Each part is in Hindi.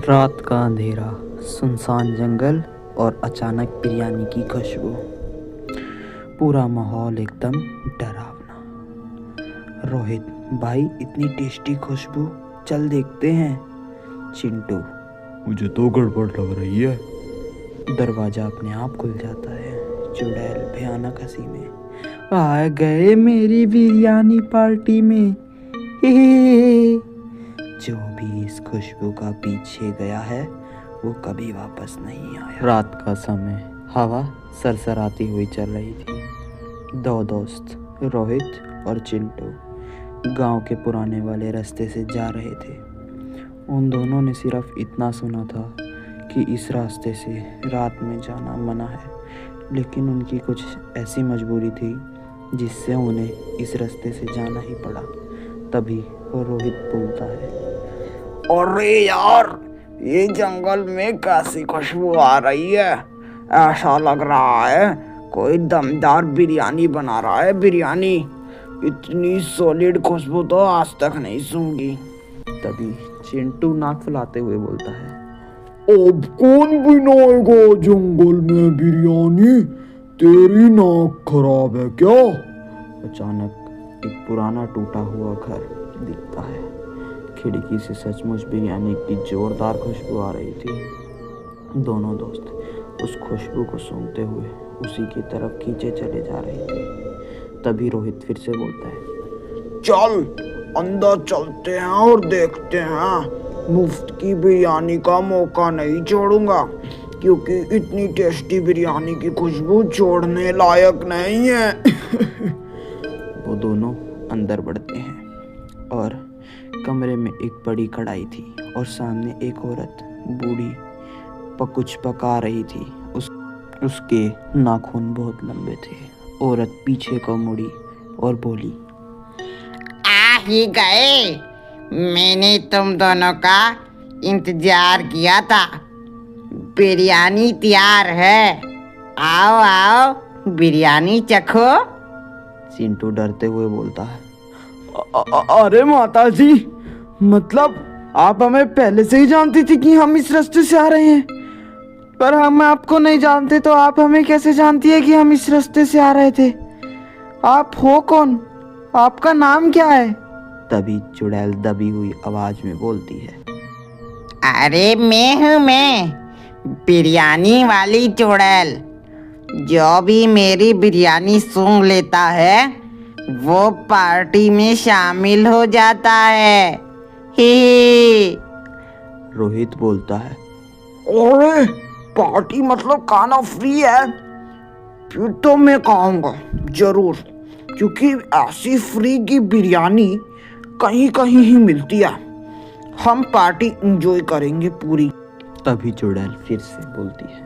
रात का अंधेरा, सुनसान जंगल और अचानक बिरयानी की खुशबू। पूरा माहौल एकदम डरावना। रोहित, भाई इतनी टेस्टी खुशबू, चल देखते हैं। चिंटू, मुझे तो गड़बड़ लग रही है। दरवाजा अपने आप खुल जाता है। चुड़ैल भयानक हंसी में, आ गए मेरी बिरयानी पार्टी में। हे। जो भी इस खुशबू का पीछे गया है वो कभी वापस नहीं आया। रात का समय, हवा सरसराती हुई चल रही थी। दो दोस्त रोहित और चिंटू गांव के पुराने वाले रास्ते से जा रहे थे। उन दोनों ने सिर्फ इतना सुना था कि इस रास्ते से रात में जाना मना है, लेकिन उनकी कुछ ऐसी मजबूरी थी जिससे उन्हें इस रास्ते से जाना ही पड़ा। तभी वो रोहित बोलता है, अरे यार, ये जंगल में कैसी खुशबू आ रही है। ऐसा लग रहा है कोई दमदार बिरयानी बना रहा है। बिरयानी, इतनी सॉलिड खुशबू तो आज तक नहीं सूंघी। तभी चिंटू नाक फुलाते हुए बोलता है, अब कौन बनाएगा जंगल में बिरयानी? तेरी नाक खराब है क्या? अचानक एक पुराना टूटा हुआ घर दिखता है। खिड़की से सचमुच बिरयानी की जोरदार खुशबू आ रही थी। दोनों दोस्त उस खुशबू को सूंघते हुए उसी की तरफ खींचे चले जा रहे थे। तभी रोहित फिर से बोलता है, चल अंदर चलते हैं और देखते हैं। मुफ्त की बिरयानी का मौका नहीं छोड़ूंगा, क्योंकि इतनी टेस्टी बिरयानी की खुशबू छोड़ने लायक नहीं है। वो दोनों अंदर बढ़ते हैं और कमरे में एक बड़ी कढ़ाई थी और सामने एक औरत बूढ़ी कुछ पका रही थी। उसके नाखून बहुत लंबे थे। औरत पीछे को मुड़ी और बोली, आ ही गए। मैंने तुम दोनों का इंतजार किया था। बिरयानी तैयार है। आओ आओ, बिरयानी चखो। चिंटू डरते हुए बोलता है, अरे माता जी, मतलब आप हमें पहले से ही जानती थी कि हम इस रास्ते से आ रहे हैं? पर हम आपको नहीं जानते तो आप हमें कैसे जानती है कि हम इस रास्ते से आ रहे थे? आप हो कौन? आपका नाम क्या है? तभी चुड़ैल दबी हुई आवाज में बोलती है, अरे मैं बिरयानी वाली चुड़ैल। जो भी मेरी बिरयानी सूंघ लेता है वो पार्टी में शामिल हो जाता है। ही। रोहित बोलता है, अरे पार्टी मतलब खाना फ्री है? फिर तो मैं खाऊंगा जरूर, क्योंकि ऐसी फ्री की बिरयानी कहीं कहीं ही मिलती है। हम पार्टी एंजॉय करेंगे पूरी। तभी चुड़ैल फिर से बोलती है,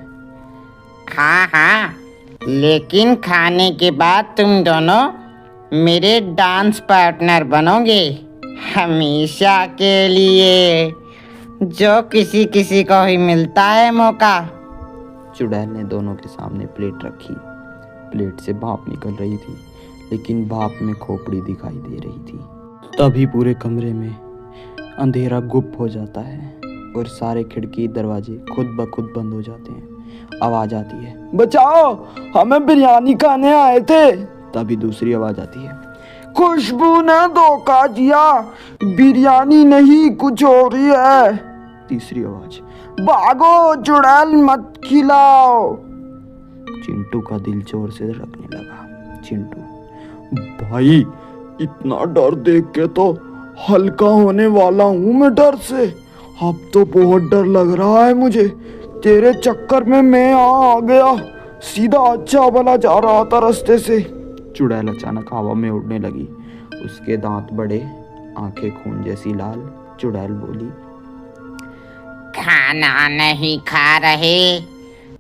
हाँ, लेकिन खाने के बाद तुम दोनों मेरे डांस पार्टनर बनोगे हमेशा के लिए, जो किसी किसी को ही मिलता है मौका। चुड़ैल ने दोनों के सामने प्लेट रखी। प्लेट से भाप निकल रही थी, लेकिन भाप में खोपड़ी दिखाई दे रही थी। तभी पूरे कमरे में अंधेरा गुप्त हो जाता है और सारे खिड़की दरवाजे खुद ब खुद बंद हो जाते हैं। आवाज आती है, बचाओ, हमें बिरयानी खाने आए थे। तभी दूसरी आवाज आती है, खुशबू ने धोखा दिया, बिरयानी नहीं कुछ और ही है। तीसरी आवाज, भागो, चुड़ैल मत खिलाओ। चिंटू का दिल जोर से धड़कने लगा। चिंटू, भाई, इतना डर देख के तो हल्का होने वाला हूँ मैं डर से। अब तो बहुत डर लग रहा है मुझे। तेरे चक्कर में मैं आ गया। सीधा अच्छा भला जा रहा था रास्ते से। चुड़ैल अचानक हवा में उड़ने लगी। उसके दांत बड़े, आंखें खून जैसी लाल। चुड़ैल बोली, खाना नहीं खा रहे?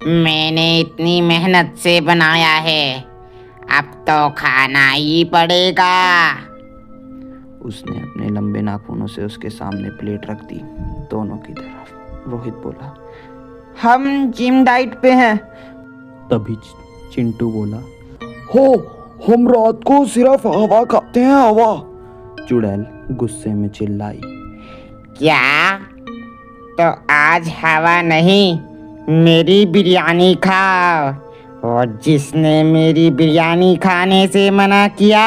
मैंने इतनी मेहनत से बनाया है, अब तो खाना ही पड़ेगा। उसने अपने लंबे नाखूनों से उसके सामने प्लेट रख दी, दोनों की तरफ। रोहित बोला, हम जिम डाइट पे हैं। तभी चिंटू बोला, हो, हम रात को सिर्फ हवा खाते हैं, हवा। चुड़ैल गुस्से में चिल्लाई, क्या तो आज हवा नहीं, मेरी बिरयानी खाओ। और जिसने मेरी बिरयानी खाने से मना किया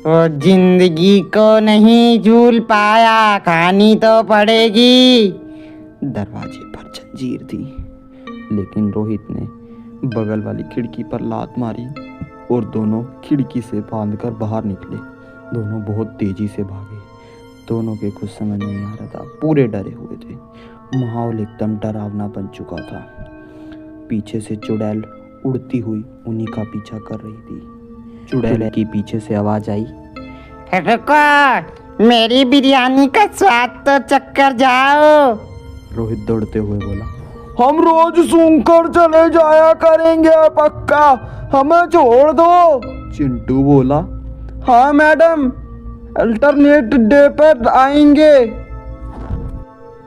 वो जिंदगी को नहीं झूल पाया, खानी तो पड़ेगी। दरवाजे पर जंजीर थी, लेकिन रोहित ने बगल वाली खिड़की पर लात मारी और दोनों खिड़की से बांधकर बाहर निकले। दोनों बहुत तेजी से भागे। दोनों के कुछ समझ नहीं आ रहा था, पूरे डरे हुए थे। माहौल एकदम डरावना बन चुका था। पीछे से चुड़ैल उड़ती हुई उन्हीं का पीछा कर रही थी। चुड़ैल की पीछे से आवाज आई, रुको, मेरी बिरयानी का स्वाद तो चक्कर जाओ। रोहित दौड़ते हुए बोला, हम रोज सूंघकर चले जाया करेंगे पक्का, हमें छोड़ दो। चिंटू बोला, हाँ मैडम, अल्टरनेट डे पर आएंगे।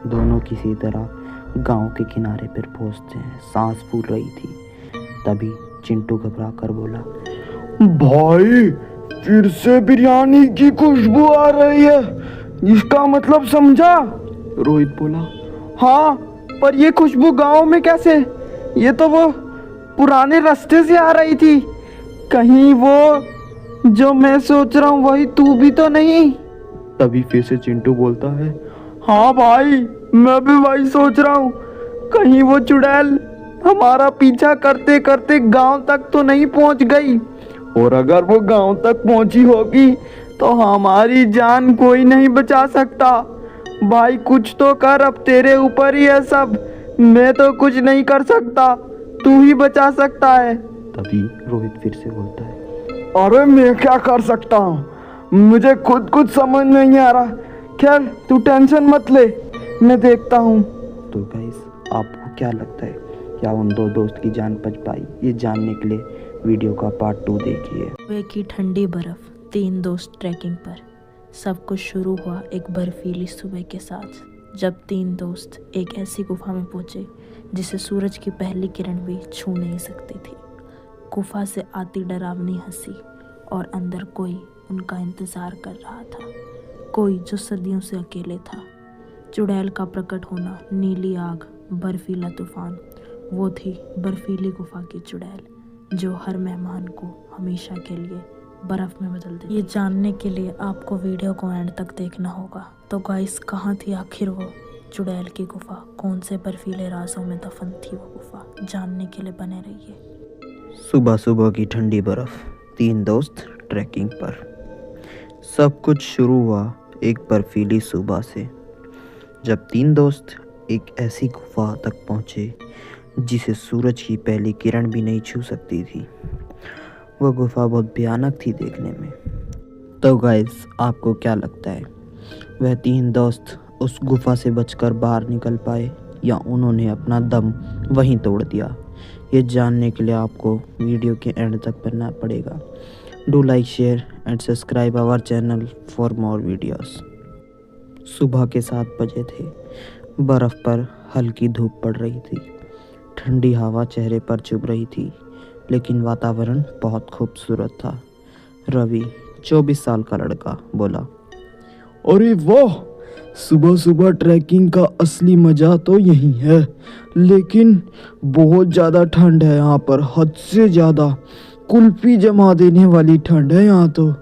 दोनों किसी तरह गांव के किनारे पर पहुंचते हैं। सांस फूल रही थी। तभी चिंटू घबरा कर बोला, भाई फिर से बिरयानी की खुशबू आ रही है, इसका मतलब समझा? रोहित बोला, हाँ, पर ये खुशबू गांव में कैसे? ये तो वो पुराने रास्ते से आ रही थी। कहीं वो जो मैं सोच रहा हूँ वही तू भी तो नहीं? तभी फिर से चिंटू बोलता है, हाँ भाई, मैं भी वही सोच रहा हूँ। कहीं वो चुड़ैल हमारा पीछा करते करते गांव तक तो नहीं पहुंच गई? और अगर वो गांव तक पहुंची होगी तो हमारी जान कोई नहीं बचा सकता। भाई कुछ तो कर, अब तेरे ऊपर ही है सब। मैं तो कुछ नहीं कर सकता, तू ही बचा सकता है। तभी रोहित फिर से बोलता है, अरे मैं क्या कर सकता हूँ, मुझे खुद कुछ समझ नहीं आ रहा। खैर तू टेंशन मत ले, मैं देखता हूँ। तो गाइस, आपको क्या लगता है, क्या उन दो दोस्त की जान बच पाई? ये जानने के लिए वीडियो का पार्ट 2 देखिए। सुबह की ठंडी बर्फ, 3 दोस्त ट्रैकिंग पर। सब कुछ शुरू हुआ एक बर्फीली सुबह के साथ, जब 3 दोस्त एक ऐसी गुफा में पहुंचे जिसे सूरज की पहली किरण भी छू नहीं सकती थी। गुफा से आती डरावनी हंसी, और अंदर कोई उनका इंतजार कर रहा था, कोई जो सदियों से अकेले था। चुड़ैल का प्रकट होना, नीली आग, बर्फीला तूफान, वो थी बर्फीली गुफा की चुड़ैल जो हर मेहमान को हमेशा के लिए बर्फ में बदल देती। ये जानने के लिए आपको वीडियो को एंड तक देखना होगा। तो गाइस, कहाँ थी आखिर वो चुड़ैल की गुफा? कौन से बर्फीले राजों में दफन थी वो गुफा? जानने के लिए बने रहिए। सुबह सुबह की ठंडी बर्फ, 3 दोस्त ट्रैकिंग पर। सब कुछ शुरू हुआ एक बर्फीली सुबह से, जब 3 दोस्त एक ऐसी गुफा तक पहुंचे जिसे सूरज की पहली किरण भी नहीं छू सकती थी। वह गुफा बहुत भयानक थी देखने में। तो गाइस, आपको क्या लगता है, वह 3 दोस्त उस गुफा से बचकर बाहर निकल पाए या उन्होंने अपना दम वहीं तोड़ दिया? ये जानने के लिए आपको वीडियो के एंड तक पढ़ना पड़ेगा। Do like, share and subscribe our channel for more videos. सुबह के 7 बजे थे। बर्फ़ पर हल्की धूप पड़ रही थी। ठंडी हवा चेहरे पर चुभ रही थी, लेकिन वातावरण बहुत खूबसूरत था। रवि, 24 साल का लड़का, बोला, अरे वाह, सुबह सुबह ट्रैकिंग का असली मजा तो यही है, लेकिन बहुत ज़्यादा ठंड है यहाँ पर, हद से ज़्यादा। कुल्फी जमा देने वाली ठंड है यहाँ तो।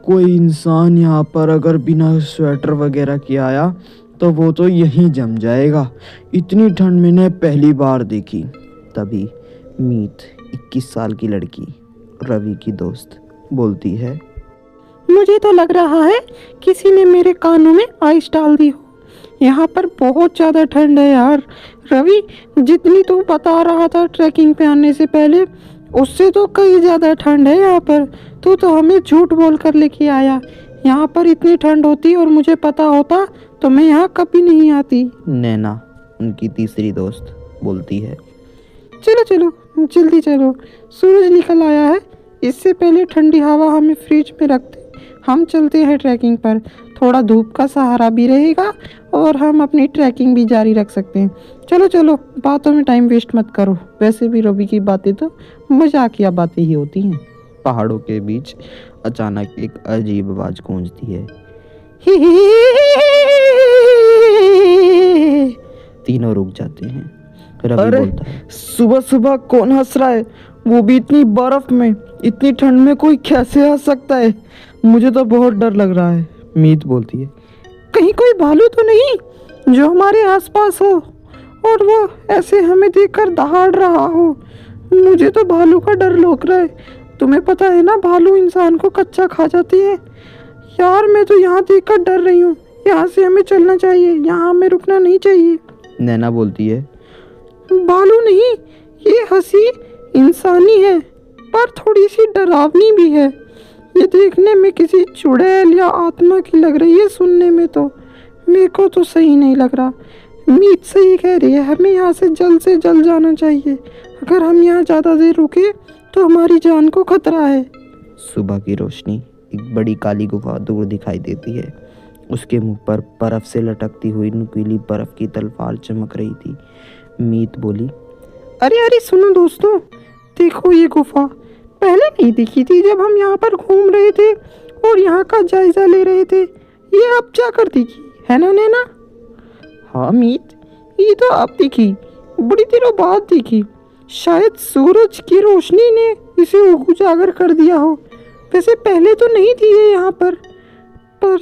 कोई इंसान यहाँ पर अगर बिना स्वेटर वगैरह के आया तो वो तो यहीं जम जाएगा। इतनी ठंड मैंने पहली बार देखी। तभी मीत, 21 साल की लड़की, रवि की दोस्त, बोलती है, मुझे तो लग रहा है किसी ने मेरे कानों में आइस डाल दी हो। यहाँ पर बहुत ज़्यादा ठंड है यार। रवि, जितनी तू बता रहा था ट्रैकिंग पे आने से पहले, उससे तो कई ज़्यादा ठंड है यहाँ पर। तू तो हमें झूठ बोल कर लेके आया। यहाँ पर इतनी ठंड होती और मुझे पता होता तो मैं यहाँ कभी नहीं आती। नैना, उनकी तीसरी दोस्त, बोलती है, चलो चलो जल्दी चलो, सूरज निकल आया है। इससे पहले ठंडी हवा हमें फ्रिज में रखते हम चलते हैं ट्रैकिंग पर। थोड़ा धूप का सहारा भी रहेगा और हम अपनी ट्रैकिंग भी जारी रख सकते हैं। चलो चलो, बातों में टाइम वेस्ट मत करो। वैसे भी रवि की बातें तो मजाकिया बातें ही होती हैं। पहाड़ों के बीच अचानक एक अजीब आवाज गूंजती है। तीनों रुक जाते हैं। रवि अरे बोलता है, सुबह सुबह कौन हंस रहा है, वो भी इतनी बर्फ में, इतनी ठंड में कोई कैसे हंस सकता है? मुझे तो बहुत डर लग रहा है। मीत बोलती है, कहीं कोई भालू तो नहीं जो हमारे आसपास हो और वो ऐसे हमें देखकर दहाड़ रहा हो? मुझे तो भालू का डर लग रहा है। तुम्हें पता है ना, भालू इंसान को कच्चा खा जाती है। यार मैं तो यहाँ देखकर डर रही हूँ। यहाँ से हमें चलना चाहिए, यहाँ हमें रुकना नहीं चाहिए। नैना बोलती है, भालू नहीं, ये हंसी इंसानी है, पर थोड़ी सी डरावनी भी है। ये देखने में किसी चुड़ैल या आत्मा की लग रही है, सुनने में तो मेरे को तो सही नहीं लग रहा। मीत सही कह रही है, हमें यहाँ से जल्द जाना चाहिए। अगर हम यहाँ ज़्यादा देर रुके तो हमारी जान को खतरा है। सुबह की रोशनी एक बड़ी काली गुफा दूर दिखाई देती है। उसके मुंह पर बर्फ से लटकती हुई नुकीली बर्फ की तलवार चमक रही थी। मीत बोली, अरे सुनो दोस्तों, देखो ये गुफा पहले नहीं दिखी थी जब हम यहाँ पर घूम रहे थे और यहाँ का जायजा ले रहे थे। ये अब जाकर दिखी है ना नैना? हाँ मीत, ये तो अब दिखी, बड़ी दिनों बाद दिखी। शायद सूरज की रोशनी ने इसे उजागर कर दिया हो। वैसे पहले तो नहीं थी ये यहाँ पर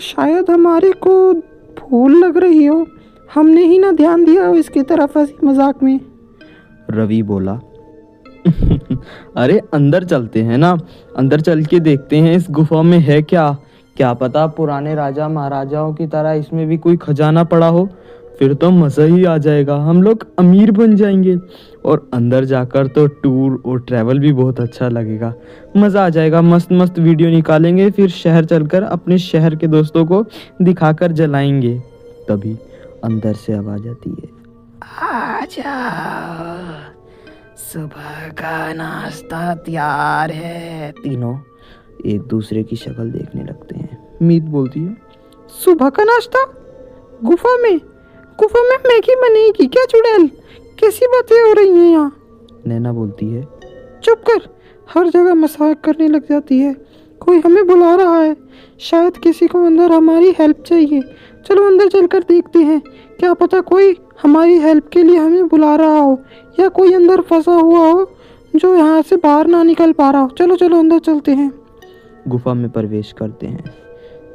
शायद हमारे को भूल लग रही हो, हमने ही ना ध्यान दिया हो इसकी तरफ हंसी मजाक में। रवि बोला, अरे अंदर चलते हैं ना, अंदर चल के देखते हैं इस गुफा में है क्या पता पुराने राजा महाराजाओं की तरह इसमें भी कोई खजाना पड़ा हो। फिर तो मज़ा ही आ जाएगा, हम लोग अमीर बन जाएंगे और अंदर जाकर तो टूर और ट्रैवल भी बहुत अच्छा लगेगा। मज़ा आ जाएगा, मस्त मस्त वीडियो निकालेंगे, फिर शहर चलकर अपने शहर के दोस्तों को दिखाकर जलाएंगे। तभी अंदर से आवाज़ आती है, आजा, सुबह का नाश्ता तैयार है। तीनों एक दूसरे की शक्ल देखने लगते हैं। मीत बोलती है, सुबह का नाश्ता? गुफा में मैगी बनेगी क्या चुड़ैल? कैसी बातें हो रही हैं यहाँ? नैना बोलती है, चुप कर, हर जगह मजाक करने लग जाती है। कोई हमें बुला रहा है, शायद किसी को अंदर हमारी हेल्प चाहिए। चलो अंदर चलकर देखते हैं, क्या पता कोई हमारी हेल्प के लिए हमें बुला रहा हो या कोई अंदर फंसा हुआ हो जो यहाँ से बाहर ना निकल पा रहा हो। चलो अंदर चलते हैं। गुफा में प्रवेश करते हैं।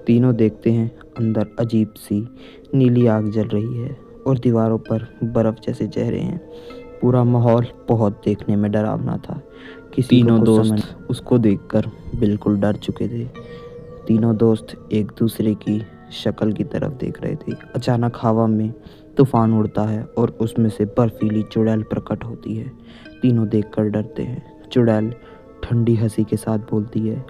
तीनों देखते हैं अंदर अजीब सी नीली आग जल रही है और दीवारों पर बर्फ जैसे चेहरे हैं। पूरा माहौल बहुत देखने में डरावना था। तीनों दोस्त उसको देखकर बिल्कुल डर चुके थे। तीनों दोस्त एक दूसरे की शक्ल की तरफ देख रहे थे। अचानक हवा में तूफान उड़ता है और उसमें से बर्फीली चुड़ैल प्रकट होती है। तीनों देखकर डरते हैं। चुड़ैल ठंडी हंसी के साथ बोलती है,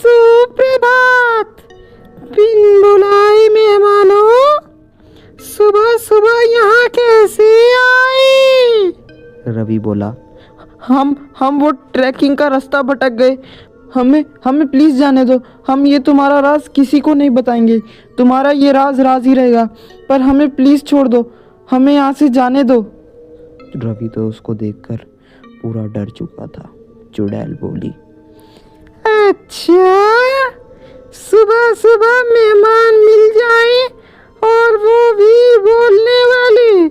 सुप्रभात, बिन बुलाए मेहमानों, सुबह यहाँ कैसे आए? रवि बोला, हम वो ट्रैकिंग का रास्ता भटक गए। हमें प्लीज जाने दो। हम ये तुम्हारा राज किसी को नहीं बताएंगे। तुम्हारा ये राज ही रहेगा, पर हमें प्लीज छोड़ दो, हमें यहाँ से जाने दो। रवि तो उसको देखकर पूरा डर चुका था। चुड़ैल बोली, अच्छा, सुबह मेहमान मिल जाए और वो भी बोलने वाले,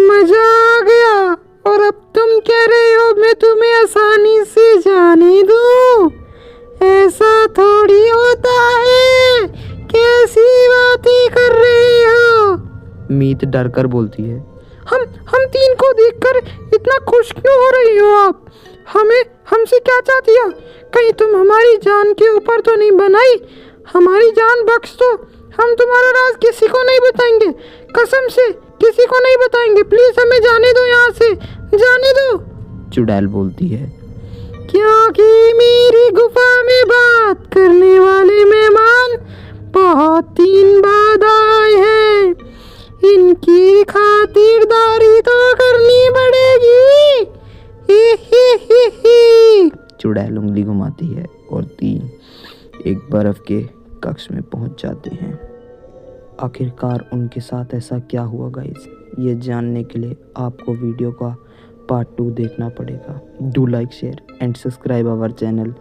मजा आ गया। और अब तुम कह रहे हो मैं तुम्हें आसानी से जाने दूं? ऐसा थोड़ी होता है, कैसी बातें कर रहे हो? मीत डर कर बोलती है, हम तीन को देखकर इतना खुश क्यों हो रही हो आप? हमसे क्या चाहती हो? कहीं तुम हमारी जान के ऊपर तो नहीं बनाई? हमारी जान बख्श दो, हम तुम्हारा राज किसी को नहीं बताएंगे, कसम से किसी को नहीं बताएंगे। प्लीज हमें जाने दो, यहाँ से जाने दो। चुड़ैल बोलती है, क्योंकि मेरी गुफा में बात करने वाले मेहमान बहुत दिन बाद आए हैं, इनकी खातिरदारी तो करनी पड़ेगी। ही। चुड़ैल उंगली घुमाती है और तीन एक बर्फ के कक्ष में पहुंच जाते हैं। आखिरकार उनके साथ ऐसा क्या हुआ गाइस, ये जानने के लिए आपको वीडियो का पार्ट 2 देखना पड़ेगा। Do like, share and subscribe our channel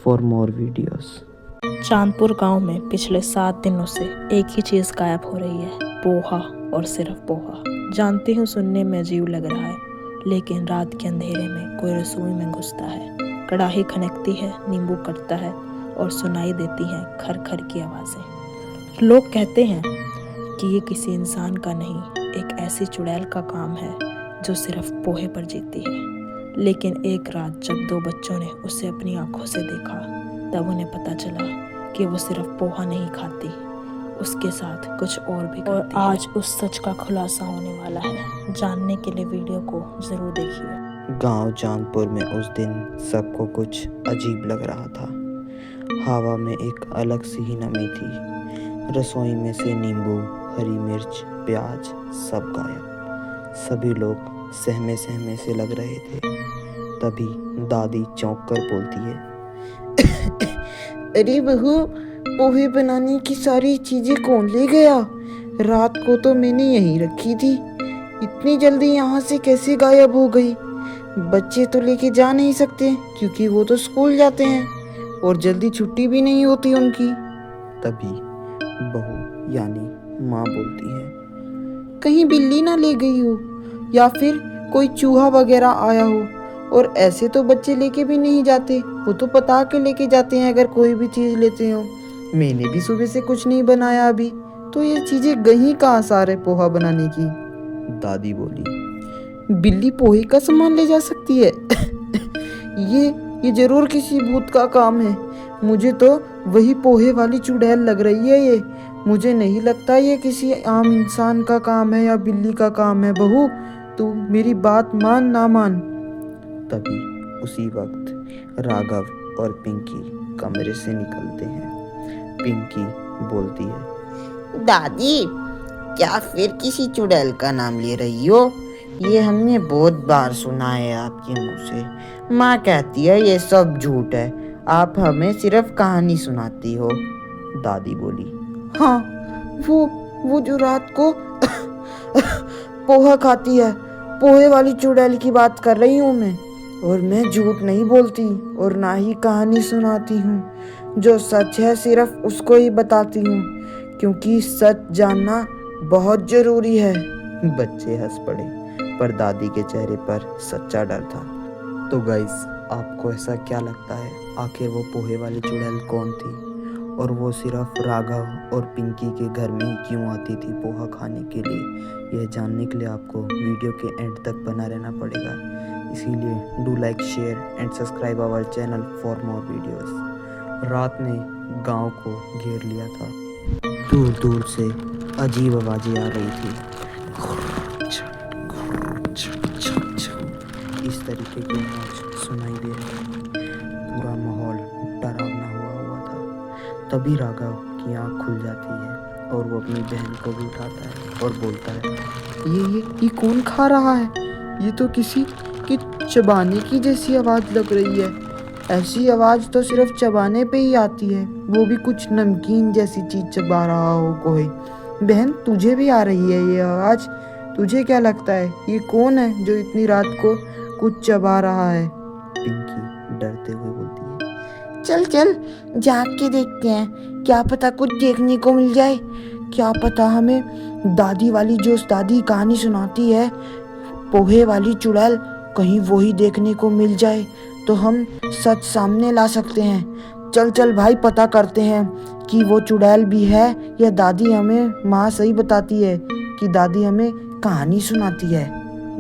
for more videos. Chandpur गांव में पिछले 7 दिनों से एक ही चीज़ गायब हो रही है, पोहा और सिर्फ पोहा। जानती हूँ सुनने में अजीब लग रहा है, लेकिन रात के अंधेरे में कोई रसोई में घुसता है, कढ़ाई खनकती है, नींबू कटता है और सुनाई देती हैं खर खर की आवाज़ें। लोग कहते हैं कि ये किसी इंसान का नहीं, एक ऐसी चुड़ैल का काम है जो सिर्फ पोहे पर जीती है। लेकिन एक रात जब 2 बच्चों ने उसे अपनी आंखों से देखा, तब उन्हें पता चला कि वो सिर्फ पोहा नहीं खाती, उसके साथ कुछ और भी करती है। आज उस सच का खुलासा होने वाला है। जानने के लिए वीडियो को जरूर देखिए। गांव चांदपुर में उस दिन सबको कुछ अजीब लग रहा था। हवा में एक अलग सी ही नमी थी। रसोई में से नींबू, हरी मिर्च, प्याज सब गायब। सभी लोग सहमे सहमे से लग रहे थे। तभी दादी चौंक कर बोलती है, अरे बहू, पोहे बनाने की सारी चीजें कौन ले गया? रात को तो मैंने यहीं रखी थी, इतनी जल्दी यहाँ से कैसे गायब हो गई? बच्चे तो लेके जा नहीं सकते क्योंकि वो तो स्कूल जाते हैं और जल्दी छुट्टी भी नहीं होती उनकी। तभी बहू यानी माँ बोलती है, कहीं बिल्ली ना ले गई हो या फिर कोई चूहा वगैरह आया हो। और ऐसे तो बच्चे लेके भी नहीं जाते, वो तो पता के लेके जाते हैं अगर कोई भी चीज लेते हो। मैंने भी सुबह से कुछ नहीं बनाया अभी, तो ये चीजें गई कहाँ सारे पोहा बनाने की? दादी बोली, बिल्ली पोहे का सामान ले जा सकती है? ये जरूर किसी भूत का काम है। मुझे तो वही पोहे वाली चुड़ैल लग रही है ये। मुझे नहीं लगता ये किसी आम इंसान का काम है या बिल्ली का काम है। बहू, तू मेरी बात मान ना मान। तभी उसी वक्त राघव और पिंकी कमरे से निकलते हैं। पिंकी बोलती है, दादी, क्या फिर किसी चुड़ैल का नाम ले रही हो? ये हमने बहुत बार सुना है आपके मुंह से। माँ कहती है ये सब झूठ है, आप हमें सिर्फ कहानी सुनाती हो। दादी बोली, हाँ, वो जो रात को पोहा खाती है, पोहे वाली चुड़ैल की बात कर रही हूँ मैं। और मैं झूठ नहीं बोलती और ना ही कहानी सुनाती हूँ। जो सच है सिर्फ उसको ही बताती हूँ, क्योंकि सच जानना बहुत जरूरी है। बच्चे हंस पड़े, पर दादी के चेहरे पर सच्चा डर था। तो गाइस, आपको ऐसा क्या लगता है, आखिर वो पोहे वाली चुड़ैल कौन थी और वो सिर्फ राघव और पिंकी के घर में ही क्यों आती थी पोहा खाने के लिए? यह जानने के लिए आपको वीडियो के एंड तक बना रहना पड़ेगा। इसीलिए do like, share and subscribe our channel for more videos. रात ने गांव को घेर लिया था। दूर दूर से अजीब आवाज़ें आ रही थी। इस तरीके की आवाज़ सुनाई दे रही थी। पूरा माहौल डरावना हुआ था। तभी राघव की आँख खुल जाती है और वो अपनी बहन को भी उठाता है और बोलता है, ये कौन खा रहा है? ये तो किसी की चबाने की जैसी आवाज़ लग रही है। ऐसी आवाज़ तो सिर्फ चबाने पे ही आती है, वो भी कुछ नमकीन जैसी चीज़ चबा रहा हो कोई। बहन, तुझे भी आ रही है ये आवाज़? तुझे क्या लगता है ये कौन है जो इतनी रात को कुछ चबा रहा है? पिंकी डरते हुए बोलती है, चल चल जाग के देखते हैं, क्या पता कुछ देखने को मिल जाए। क्या पता हमें दादी वाली जो दादी कहानी सुनाती है, पोहे वाली चुड़ैल, कहीं वो ही देखने को मिल जाए तो हम सच सामने ला सकते हैं। चल चल भाई, पता करते हैं कि वो चुड़ैल भी है या दादी हमें माँ सही बताती है कि दादी हमें कहानी सुनाती है।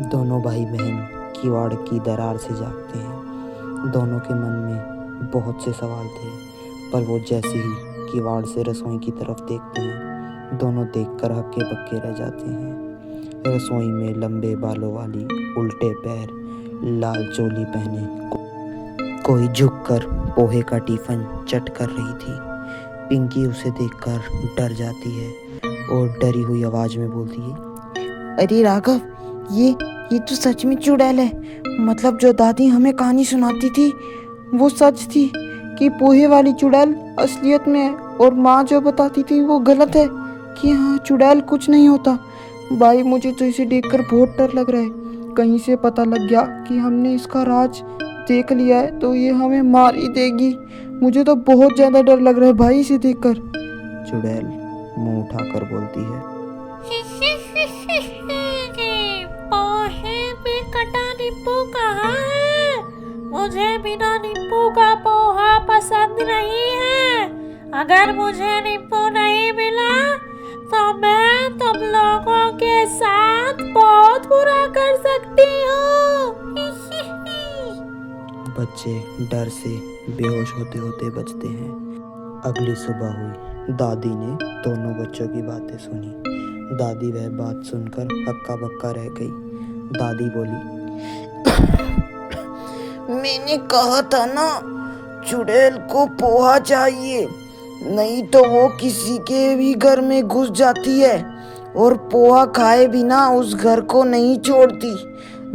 दोनों भाई बहन किवाड़ की दरार से जागते हैं। दोनों के मन में बहुत से सवाल थे, पर वो जैसे ही किवाड़ से रसोई की तरफ देखते हैं, दोनों देखकर हक्के बक्के रह जाते हैं। रसोई में लंबे बालों वाली, उल्टे पैर, लाल चोली पहने कोई झुककर पोहे का टिफिन चट कर रही थी। पिंकी उसे देखकर डर जाती है और डरी हुई आवाज में बोलती है, अरे राघव, ये तो सच में चुड़ैल है। मतलब जो दादी हमें कहानी सुनाती थी वो सच थी कि पोहे वाली चुड़ैल असलियत में है, और माँ जो बताती थी वो गलत है कि हाँ चुड़ैल कुछ नहीं होता। भाई, मुझे तो इसे देखकर बहुत डर लग रहा है। कहीं से पता लग गया कि हमने इसका राज देख लिया है तो ये हमें मार ही देगी। मुझे तो बहुत ज़्यादा डर लग रहा है भाई इसे देखकर। चुड़ैल मुंह उठाकर बोलती है, पोहे में कटा नींबू कहाँ है? मुझे बिना नींबू का पोहा पसंद नहीं है। अगर मुझे नींबू नहीं मिला तो मैं तुम लोगों के साथ बहुत बुरा कर सकती हूँ। बच्चे डर से बेहोश होते होते बचते हैं। अगली सुबह हुई। दादी ने दोनों बच्चों की बातें सुनी। दादी वह बात सुनकर हक्का बक्का रह गई। दादी बोली, मैंने कहा था ना चुड़ैल को पोहा चाहिए, नहीं तो वो किसी के भी घर में घुस जाती है और पोहा खाए बिना उस घर को नहीं छोड़ती।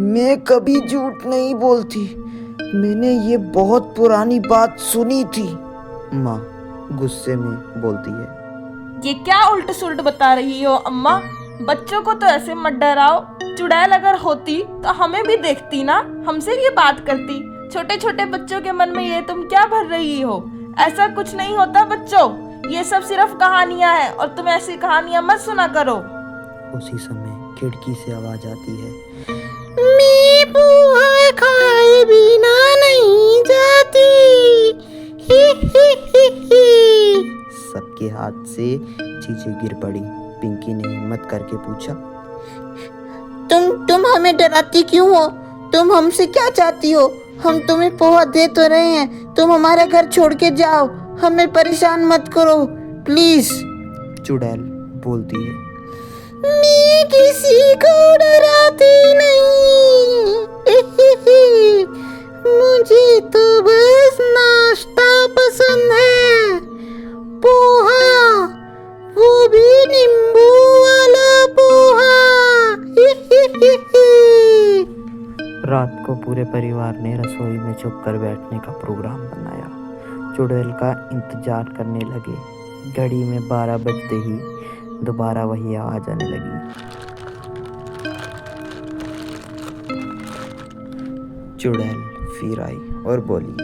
मैं कभी झूठ नहीं बोलती, मैंने ये बहुत पुरानी बात सुनी थी। माँ गुस्से में बोलती है, ये क्या उल्ट सुल्ट बता रही हो अम्मा? बच्चों को तो ऐसे मत डराओ। चुड़ैल अगर होती तो हमें भी देखती ना, हमसे ये बात करती। छोटे छोटे बच्चों के मन में ये तुम क्या भर रही हो? ऐसा कुछ नहीं होता बच्चों, ये सब सिर्फ कहानियां हैं और तुम ऐसी कहानियां मत सुना करो। उसी समय खिड़की से आवाज आती है, मैं पोहा खाए बिना नहीं जाती। ही ही ही ही। सबके हाथ से चीजें गिर पड़ी। पिंकी ने हिम्मत करके पूछा, तुम हमें डराती क्यों हो? तुम हमसे क्या चाहती हो? हम तुम्हें पोहा दे तो रहे हैं, तुम हमारा घर छोड़ के जाओ, हमें परेशान मत करो प्लीज। चुड़ैल बोलती है, मैं किसी को डराती नहीं। मुझे तो बस नाश्ता पसंद है, पोहा, वो भी नींबू वाला पोहा। रात को पूरे परिवार ने रसोई में छुप कर बैठने का प्रोग्राम बनाया। चुड़ैल का इंतजार करने लगे। घड़ी में 12 बजते ही दोबारा वही आवाज आने लगी। चुड़ैल फिर आई और बोली,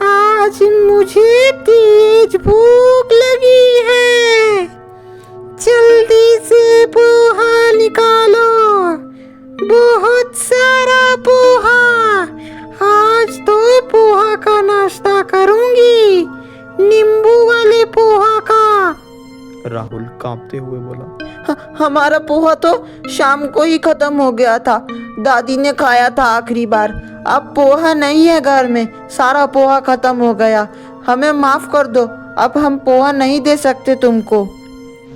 आज मुझे तेज भूख लगी है, जल्दी से पोहा निकालो, बहुत सारा पोहा। आज तो पोहा का नाश्ता करूंगी, नींबू वाले पोहा का। राहुल कांपते हुए बोला, हमारा पोहा तो शाम को ही खत्म हो गया था, दादी ने खाया था आखिरी बार। अब पोहा नहीं है घर में, सारा पोहा खत्म हो गया, हमें माफ कर दो, अब हम पोहा नहीं दे सकते तुमको।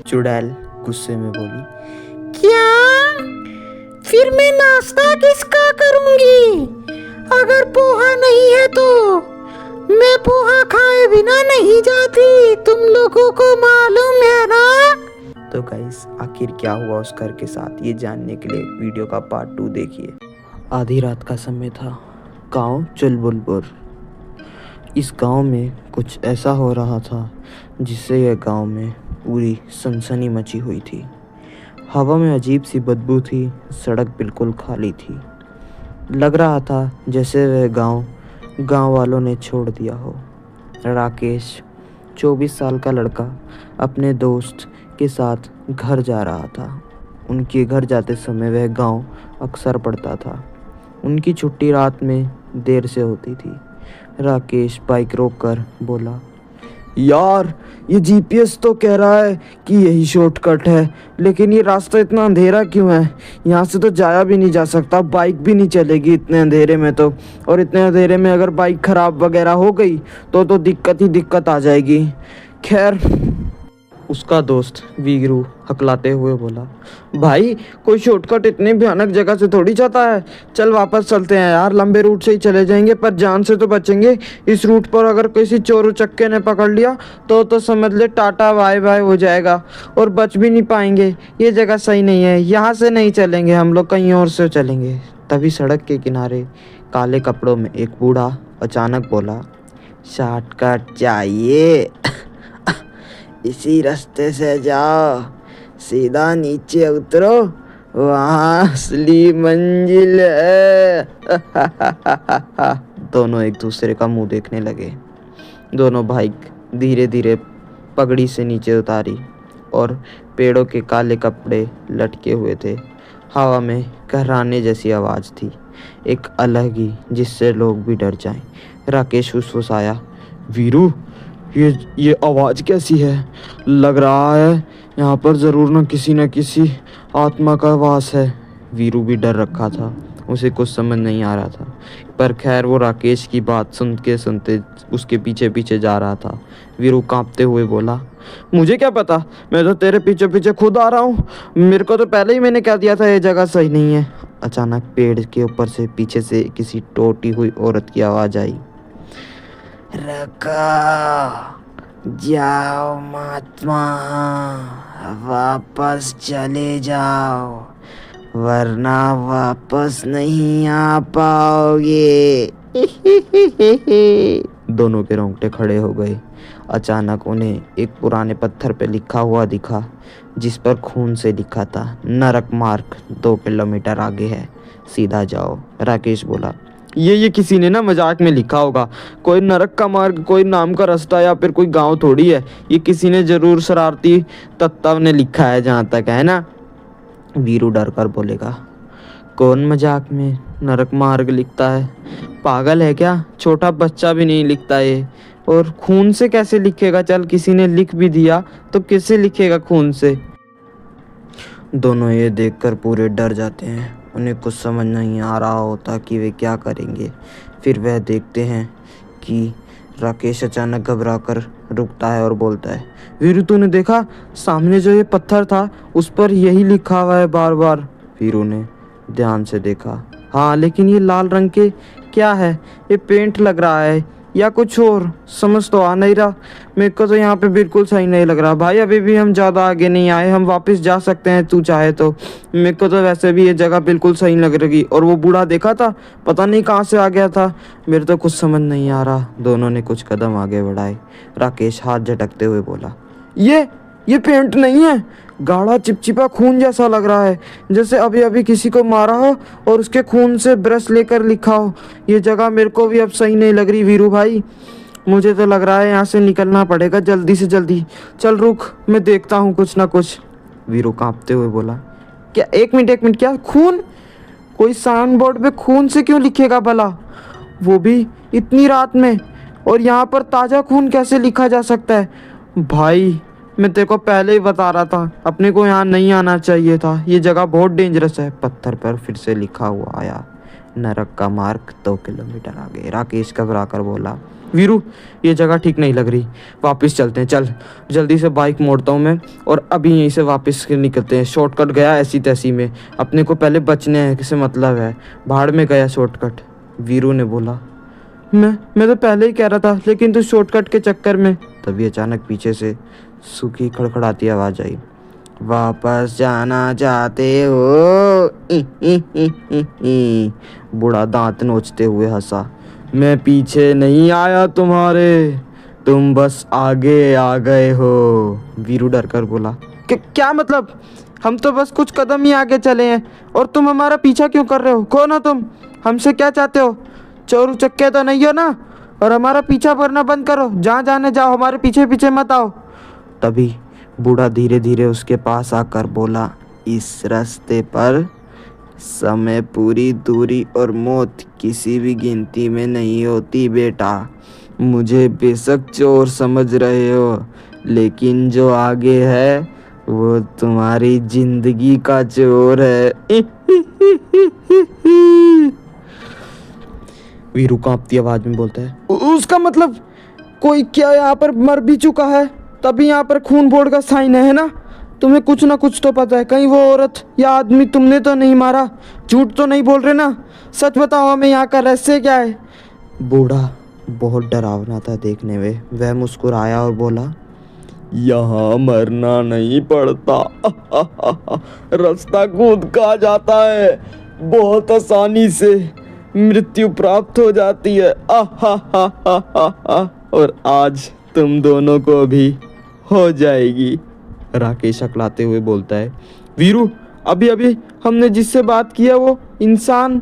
चुड़ैल गुस्से में बोली, क्या? फिर मैं नाश्ता किसका करूंगी? अगर पोहा नहीं है तो मैं पोहा खाए बिना नहीं जाती, तुम लोगों को मालूम है ना। तो गाइस आखिर क्या हुआ उस घर के साथ, ये जानने के लिए वीडियो का पार्ट 2 देखिए। आधी रात का समय था। गांव चुलबुलपुर। इस गांव में कुछ ऐसा हो रहा था जिससे यह गांव में पूरी सनसनी मची हुई थी। हवा में अजीब सी बदबू थी, सड़क बिल्कुल खाली थी। लग रहा था जैसे वह गांव वालों ने छोड़ दिया हो। राकेश 24 साल का लड़का अपने दोस्त के साथ घर जा रहा था। उनके घर जाते समय वह गांव अक्सर पड़ता था। उनकी छुट्टी रात में देर से होती थी। राकेश बाइक रोककर बोला, यार ये जीपीएस तो कह रहा है कि यही शॉर्टकट है, लेकिन ये रास्ता इतना अंधेरा क्यों है? यहाँ से तो जाया भी नहीं जा सकता, बाइक भी नहीं चलेगी इतने अंधेरे में तो। और इतने अंधेरे में अगर बाइक खराब वगैरह हो गई तो दिक्कत ही दिक्कत आ जाएगी। खैर, उसका दोस्त वीरू हकलाते हुए बोला, भाई कोई शॉर्टकट इतनी भयानक जगह से थोड़ी जाता है, चल वापस चलते हैं यार, लंबे रूट से ही चले जाएंगे पर जान से तो बचेंगे। इस रूट पर अगर किसी चोर उचक्के ने पकड़ लिया तो समझ ले टाटा बाय बाय हो जाएगा और बच भी नहीं पाएंगे। ये जगह सही नहीं है, यहाँ से नहीं चलेंगे हम लोग, कहीं और से चलेंगे। तभी सड़क के किनारे काले कपड़ों में एक बूढ़ा अचानक बोला, शॉर्टकट चाहिए? इसी रास्ते से जाओ, सीधा नीचे उतरो वहाँ असली मंजिल है। दोनों एक दूसरे का मुंह देखने लगे। दोनों भाई धीरे धीरे पगड़ी से नीचे उतारी और पेड़ों के काले कपड़े लटके हुए थे। हवा में कहराने जैसी आवाज़ थी, एक अलग ही, जिससे लोग भी डर जाएं। राकेश फुसफुसाया, वीरू, ये आवाज़ कैसी है? लग रहा है यहाँ पर ज़रूर न किसी आत्मा का वास है। वीरू भी डर रखा था, उसे कुछ समझ नहीं आ रहा था, पर खैर वो राकेश की बात सुनते उसके पीछे पीछे जा रहा था। वीरू कांपते हुए बोला, मुझे क्या पता, मैं तो तेरे पीछे पीछे खुद आ रहा हूँ। मेरे को तो पहले ही मैंने कह दिया था ये जगह सही नहीं है। अचानक पेड़ के ऊपर से पीछे से किसी टूटी हुई औरत की आवाज़ आई, रखा जाओ महात्मा, वापस चले जाओ, वरना वापस नहीं आ पाओगे। दोनों के रोंगटे खड़े हो गए। अचानक उन्हें एक पुराने पत्थर पे लिखा हुआ दिखा, जिस पर खून से लिखा था, नरक मार्ग 2 किलोमीटर आगे है, सीधा जाओ। राकेश बोला, ये किसी ने ना मजाक में लिखा होगा। कोई नरक का मार्ग, कोई नाम का रास्ता या फिर कोई गांव थोड़ी है। ये किसी ने जरूर शरारती तत्व ने लिखा है, जहाँ तक है ना। वीरू डर कर बोलेगा, कौन मजाक में नरक मार्ग लिखता है? पागल है क्या? छोटा बच्चा भी नहीं लिखता ये। और खून से कैसे लिखेगा? चल किसी ने लिख भी दिया तो कैसे लिखेगा खून से? दोनों ये देखकर पूरे डर जाते हैं। उन्हें कुछ समझ नहीं आ रहा होता कि वे क्या करेंगे। फिर वह देखते हैं कि राकेश अचानक घबरा कर रुकता है और बोलता है, वीरू, तूने देखा सामने जो ये पत्थर था उस पर यही लिखा हुआ है बार बार। वीरू ने ध्यान से देखा, हाँ, लेकिन ये लाल रंग के क्या है? ये पेंट लग रहा है या कुछ और, समझ तो आ नहीं रहा। मेरे को तो यहाँ पे बिल्कुल सही नहीं लग रहा। भाई अभी भी हम ज़्यादा आगे नहीं आए, हम वापस जा सकते हैं तू चाहे तो। मेरे को तो वैसे भी ये जगह बिल्कुल सही लग रही। और वो बूढ़ा देखा था, पता नहीं कहाँ से आ गया था। मेरे तो कुछ समझ नहीं आ रहा। दोनों ने कुछ कदम आगे बढ़ाए। राकेश हाथ झटकते हुए बोला, ये पेंट नहीं है, गाढ़ा चिपचिपा खून जैसा लग रहा है, जैसे अभी अभी किसी को मारा हो और उसके खून से ब्रश लेकर लिखा हो। ये जगह मेरे को भी अब सही नहीं लग रही वीरू भाई। मुझे तो लग रहा है यहाँ से निकलना पड़ेगा जल्दी से जल्दी। चल रुक, मैं देखता हूँ कुछ ना कुछ। वीरू कांपते हुए बोला, क्या? एक मिनट, क्या खून? कोई साइन बोर्ड पे खून से क्यों लिखेगा भला, वो भी इतनी रात में? और यहाँ पर ताज़ा खून कैसे लिखा जा सकता है? भाई मैं तेरे को पहले ही बता रहा था, अपने को यहाँ नहीं आना चाहिए था। ये जगह बहुत डेंजरस है। पत्थर पर फिर से लिखा हुआ आया, नरक का मार्ग 2 किलोमीटर आगे। राकेश घबरा कर बोला, वीरू, ये जगह ठीक नहीं लग रही, वापस चलते हैं। चल जल्दी से बाइक मोड़ता हूँ मैं और अभी यहीं से वापस निकलते हैं। शॉर्टकट गया ऐसी तैसी में, अपने को पहले बचने हैं, किसे मतलब है, भाड़ में गया शॉर्टकट। वीरू ने बोला, मैं तो पहले ही कह रहा था, लेकिन तू शॉर्टकट के चक्कर में। तभी अचानक पीछे से सूखी खड़खड़ाती आवाज़ आई, वापस जाना चाहते हो? बूढ़ा दांत नोचते हुए हंसा, मैं पीछे नहीं आया तुम्हारे, तुम बस आगे आ गए हो। वीरू डर कर बोला, क्या मतलब? हम तो बस कुछ कदम ही आगे चले हैं और तुम हमारा पीछा क्यों कर रहे हो? कौन हो तुम? हमसे क्या चाहते हो? चोर उचक्के तो नहीं हो ना? और हमारा पीछा करना बंद करो, जहाँ जाने जाओ, हमारे पीछे पीछे मत आओ। तभी बूढ़ा धीरे धीरे उसके पास आकर बोला, इस रास्ते पर समय पूरी दूरी और मौत किसी भी गिनती में नहीं होती बेटा। मुझे बेशक चोर समझ रहे हो, लेकिन जो आगे है वो तुम्हारी जिंदगी का चोर है। वीरू कांपती आवाज में बोलता है, उसका मतलब कोई क्या यहाँ पर मर भी चुका है, तभी यहाँ पर खून बोर्ड का साइन है ना? तुम्हें कुछ ना कुछ तो पता है, कहीं वो औरत या आदमी तुमने तो नहीं मारा? झूठ तो नहीं बोल रहे ना? सच बताओ, हमें यहाँ का रहस्य क्या है? बूढ़ा बहुत डरावना था देखने में। वह मुस्कुराया और बोला, यहाँ मरना नहीं पड़ता, रास्ता कूद का जाता है, बहुत आसानी से मृत्यु प्राप्त हो जाती है। और आज तुम दोनों को भी हो जाएगी। राकेश अकलाते हुए बोलता है, वीरू अभी अभी हमने जिससे बात किया वो इंसान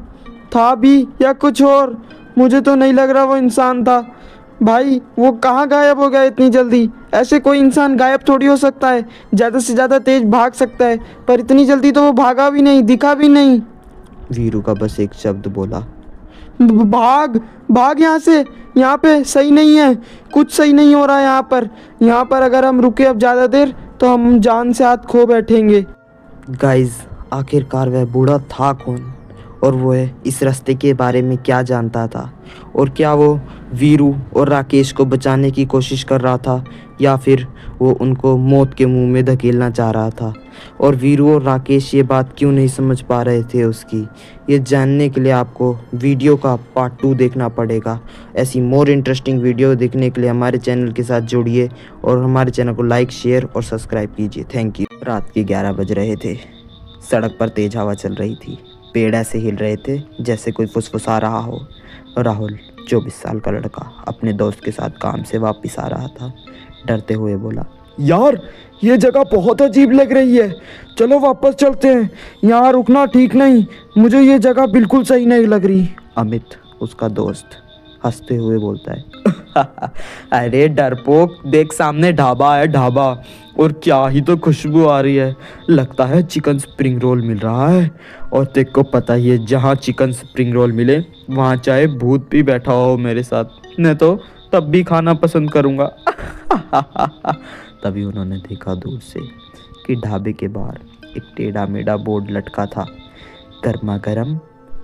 था भी या कुछ और? मुझे तो नहीं लग रहा वो इंसान था। भाई वो कहाँ गायब हो गया इतनी जल्दी? ऐसे कोई इंसान गायब थोड़ी हो सकता है। ज़्यादा से ज़्यादा तेज भाग सकता है, पर इतनी जल्दी तो वो भागा भी नहीं, दिखा भी नहीं। वीरू का बस एक शब्द बोला, भाग भाग यहाँ से, यहाँ पे सही नहीं है, कुछ सही नहीं हो रहा है यहाँ पर अगर हम रुके अब ज़्यादा देर तो हम जान से हाथ खो बैठेंगे। गाइस आखिरकार वह बूढ़ा था कौन, और वो इस रास्ते के बारे में क्या जानता था, और क्या वो वीरू और राकेश को बचाने की कोशिश कर रहा था या फिर वो उनको मौत के मुंह में धकेलना चाह रहा था। और वीरू और राकेश ये बात क्यों नहीं समझ पा रहे थे उसकी, ये जानने के लिए आपको वीडियो का पार्ट 2 देखना पड़ेगा। ऐसी मोर इंटरेस्टिंग वीडियो देखने के लिए हमारे चैनल के साथ जुड़िए और हमारे चैनल को लाइक, शेयर और सब्सक्राइब कीजिए। Thank you. रात के 11 बज रहे थे, सड़क पर तेज हवा चल रही थी, पेड़ ऐसे हिल रहे थे जैसे कोई फुसफुसा रहा हो। राहुल 24 साल का लड़का अपने दोस्त के साथ काम से वापस आ रहा था। डरते हुए बोला, यार ये जगह बहुत अजीब लग रही है, चलो वापस चलते हैं, यहाँ रुकना ठीक नहीं, मुझे ये जगह बिल्कुल सही नहीं लग रही। अमित उसका दोस्त हंसते हुए बोलता है, अरे डरपोक, देख सामने ढाबा है, ढाबा, और क्या ही तो खुशबू आ रही है, लगता है चिकन स्प्रिंग रोल मिल रहा है। और तेरे को पता ही है, जहाँ चिकन स्प्रिंग रोल मिले वहाँ चाहे भूत भी बैठा हो मेरे साथ, मैं तो तब भी खाना पसंद करूँगा। तभी उन्होंने देखा दूर से कि ढाबे के बाहर एक टेढ़ा मेढ़ा बोर्ड लटका था, गर्मा गर्म